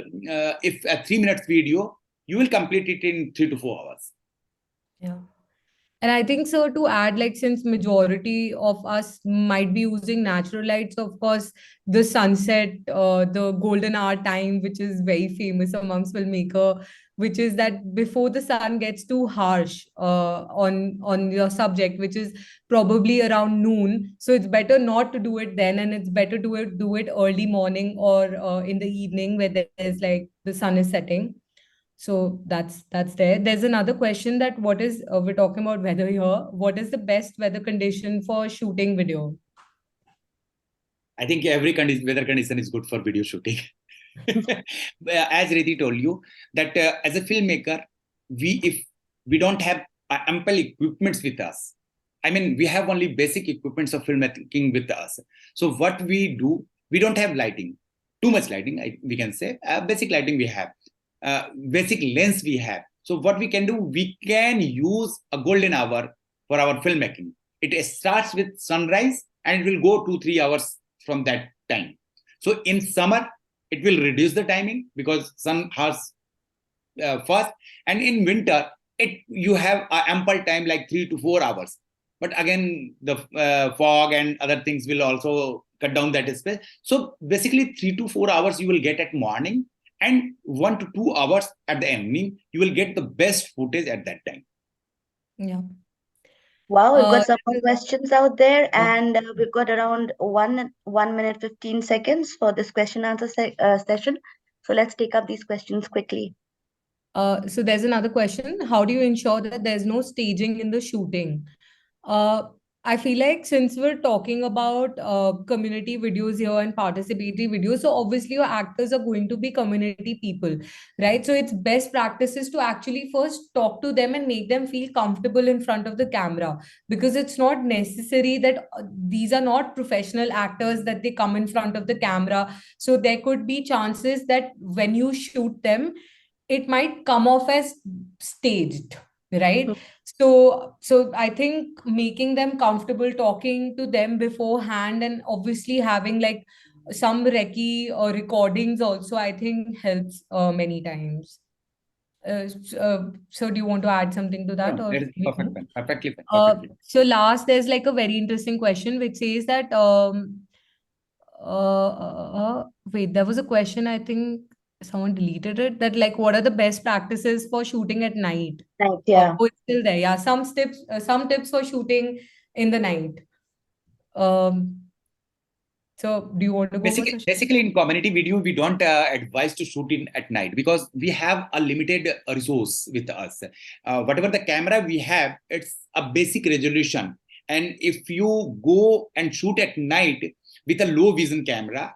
if a 3 minutes video, you will complete it in 3 to 4 hours. Yeah. And I think so to add, like, since majority of us might be using natural lights, of course, the sunset, the golden hour time, which is very famous amongst filmmaker, which is that before the sun gets too harsh on your subject, which is probably around noon. So it's better not to do it then, and it's better to do it early morning or in the evening where there's like the sun is setting. So that's there. There's another question that what is we're talking about weather here. What is the best weather condition for shooting video? I think every weather condition is good for video shooting. As Riti told you, that as a filmmaker, if we don't have ample equipments with us, I mean, we have only basic equipments of filmmaking with us. So what we do, we don't have lighting, too much lighting, we can say. Basic lighting we have, basic lens we have. So what we can do, we can use a golden hour for our filmmaking. It starts with sunrise and it will go 2-3 hours from that time. So in summer, it will reduce the timing because sun has first, and in winter, you have ample time like 3 to 4 hours. But again, the fog and other things will also cut down that space. So basically 3 to 4 hours you will get at morning, and 1 to 2 hours at the evening. You will get the best footage at that time. Yeah. Wow, we've got some more questions out there, and we've got around 1 minute 15 seconds for this question answer session. So let's take up these questions quickly. So there's another question. How do you ensure that there's no staging in the shooting? I feel like since we're talking about community videos here and participatory videos, so obviously your actors are going to be community people, right? So it's best practices to actually first talk to them and make them feel comfortable in front of the camera, because it's not necessary that these are not professional actors that they come in front of the camera. So there could be chances that when you shoot them, it might come off as staged, right? So I think making them comfortable, talking to them beforehand, and obviously having like some recce or recordings also, I think helps many times. So do you want to add something to that? No, Or that is perfect, perfectly. so last, there's like a very interesting question which says that wait, there was a question, I think someone deleted it, that like what are the best practices for shooting at night? Right, yeah. Oh, it's still there. Yeah, some tips for shooting in the night. So do you want to go first? Basically, in community video, we don't advise to shoot in at night because we have a limited resource with us. Whatever the camera we have, it's a basic resolution. And if you go and shoot at night with a low vision camera,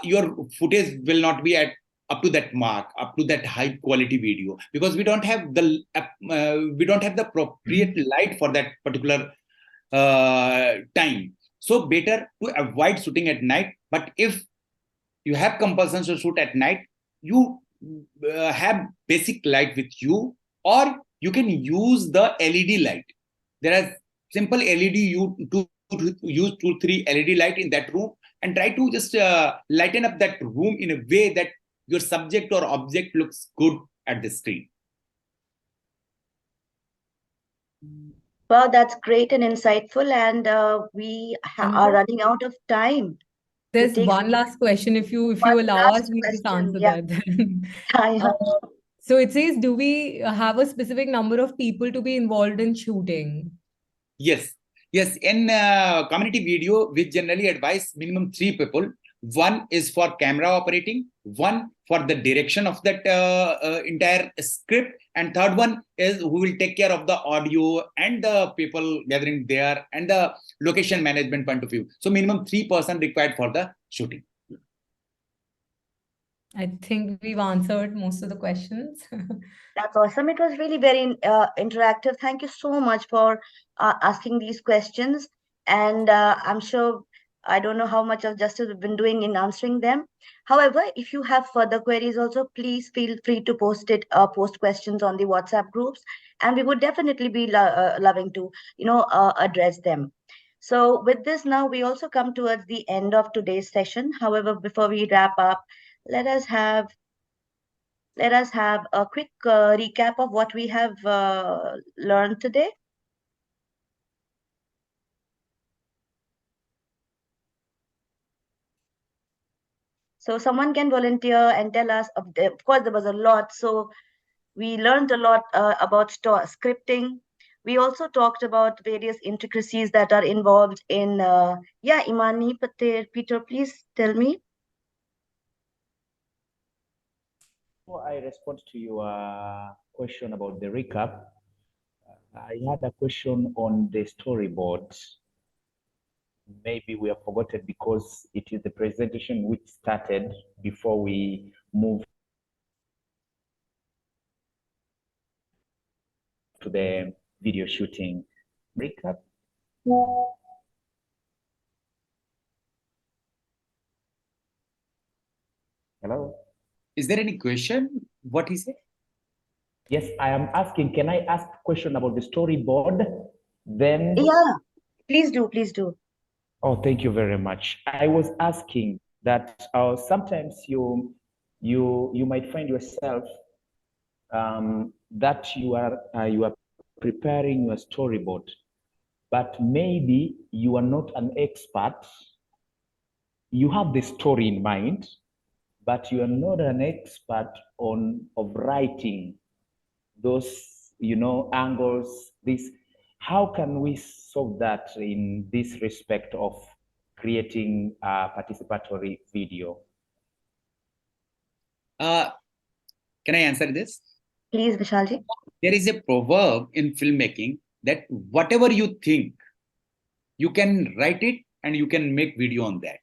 your footage will not be at up to that mark, up to that high quality video, because we don't have the appropriate light for that particular time. So better to avoid shooting at night. But if you have compulsion to shoot at night, you have basic light with you, or you can use the LED light. There are simple LED, you to use 2-3 LED light in that room and try to just lighten up that room in a way that your subject or object looks good at the screen. Well, that's great and insightful, and we are running out of time. There's one last question. If you allow us, we just answer that then. So it says, do we have a specific number of people to be involved in shooting? Yes. In community video, we generally advise minimum 3 people. One is for camera operating, one for the direction of that entire script, and third one is who will take care of the audio and the people gathering there and the location management point of view. So minimum 3 person required for the shooting. I think we've answered most of the questions. That's awesome. It was really very interactive. Thank you so much for asking these questions. And I'm sure, I don't know how much of justice we've been doing in answering them. However, if you have further queries also, please feel free to post questions on the WhatsApp groups, and we would definitely be loving to, address them. So with this now, we also come towards the end of today's session. However, before we wrap up, let us have a quick recap of what we have learned today. So someone can volunteer and tell us. Of course, there was a lot. So we learned a lot about scripting. We also talked about various intricacies that are involved in. Yeah, Imani, Peter, please tell me. Before I respond to your question about the recap, I had a question on the storyboard. Maybe we have forgotten because it is the presentation which started before we move to the video shooting. Recap. Hello? Is there any question? What is it? Yes, I am asking, can I ask a question about the storyboard? Then Yeah, please do, please do. Oh, thank you very much. I was asking that sometimes you might find yourself that you are preparing your storyboard, but maybe you are not an expert. You have the story in mind, but you are not an expert of writing those angles. How can we solve that in this respect of creating a participatory video? Can I answer this? Please, Vishalji. There is a proverb in filmmaking that whatever you think, you can write it and you can make video on that.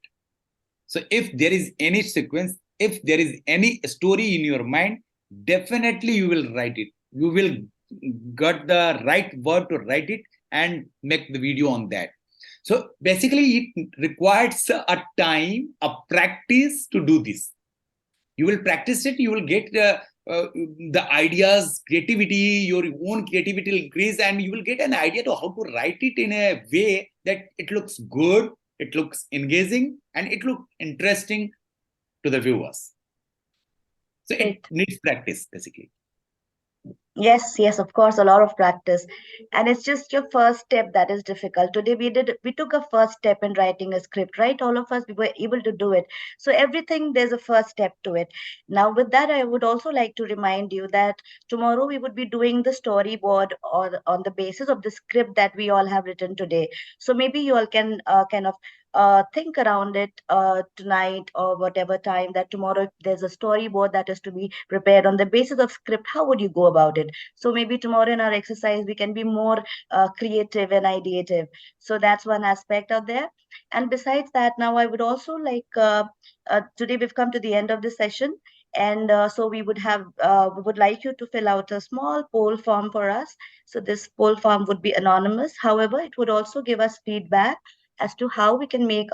So if there is any sequence, if there is any story in your mind, definitely you will write it. You will get the right word to write it and make the video on that. So basically it requires a time, a practice to do this. You will practice it, you will get the ideas, creativity, your own creativity will increase, and you will get an idea to how to write it in a way that it looks good, it looks engaging, and it looks interesting to the viewers. So it needs practice, basically. Yes, of course, a lot of practice. And it's just your first step that is difficult. Today we took a first step in writing a script, right? All of us, we were able to do it. So everything, there's a first step to it. Now, with that, I would also like to remind you that tomorrow we would be doing the storyboard on the basis of the script that we all have written today. So maybe you all can kind of think around it tonight or whatever time that tomorrow if there's a storyboard that is to be prepared on the basis of script, how would you go about it? So maybe tomorrow in our exercise we can be more creative and ideative. So that's one aspect out there. And besides that, now I would also like today we've come to the end of the session, and so we would like you to fill out a small poll form for us. So this poll form would be anonymous, however it would also give us feedback as to how we can make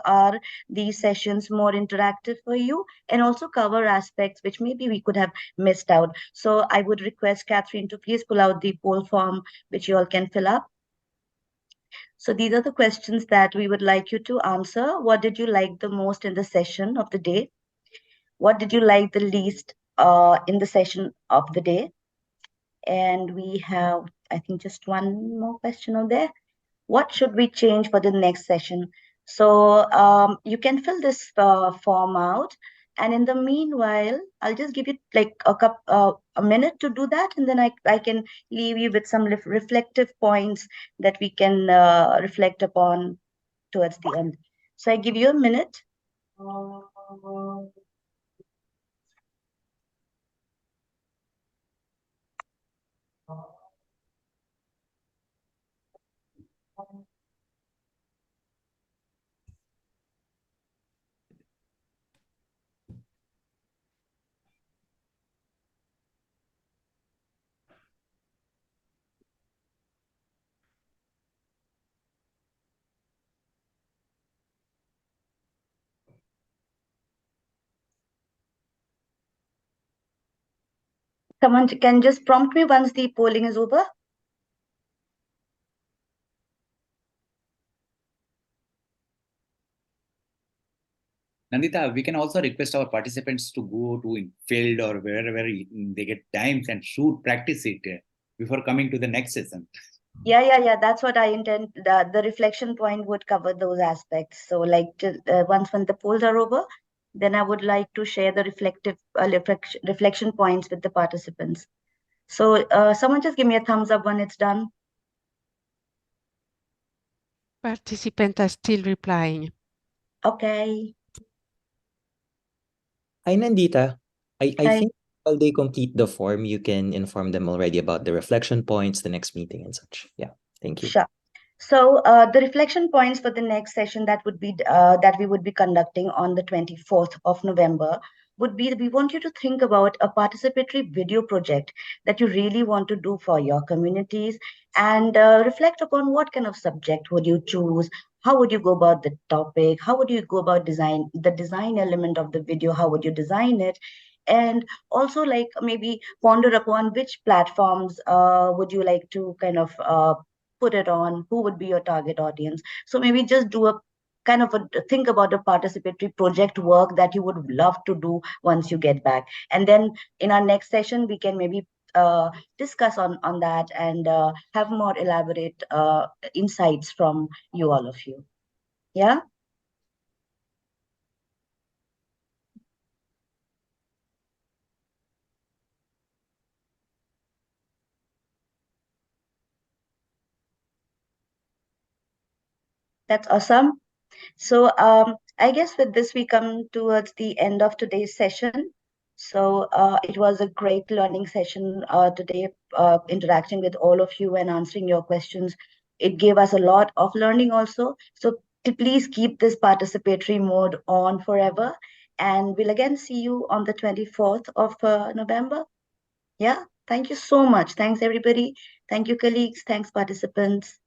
these sessions more interactive for you, and also cover aspects which maybe we could have missed out. So I would request Catherine to please pull out the poll form which you all can fill up. So these are the questions that we would like you to answer. What did you like the most in the session of the day? What did you like the least in the session of the day? And we have, I think, just one more question on there. What should we change for the next session? So you can fill this form out, and in the meanwhile, I'll just give you like a minute to do that, and then I can leave you with some reflective points that we can reflect upon towards the end. So I give you a minute. Someone can just prompt me once the polling is over. Nandita, we can also request our participants to go to in field or wherever they get times and shoot, practice it before coming to the next session. Yeah. That's what I intend. The reflection point would cover those aspects. So like once when the polls are over, then I would like to share the reflection points with the participants. So someone just give me a thumbs up when it's done. Participants are still replying. Okay. Hi, Nandita. I Hi. think while they complete the form, you can inform them already about the reflection points, the next meeting and such. Yeah, thank you. Sure. So the reflection points for the next session that would be that we would be conducting on the 24th of November would be, we want you to think about a participatory video project that you really want to do for your communities, and reflect upon what kind of subject would you choose, how would you go about the topic, how would you go about the design element of the video, how would you design it, and also like maybe ponder upon which platforms would you like to kind of put it on, who would be your target audience. So maybe just do a kind of think about a participatory project work that you would love to do once you get back. And then in our next session, we can maybe discuss on that and have more elaborate insights from you, all of you. Yeah. That's awesome. So I guess with this, we come towards the end of today's session. So it was a great learning session today, interacting with all of you and answering your questions. It gave us a lot of learning also. So please keep this participatory mode on forever. And we'll again see you on the 24th of November. Yeah, thank you so much. Thanks, everybody. Thank you, colleagues. Thanks, participants.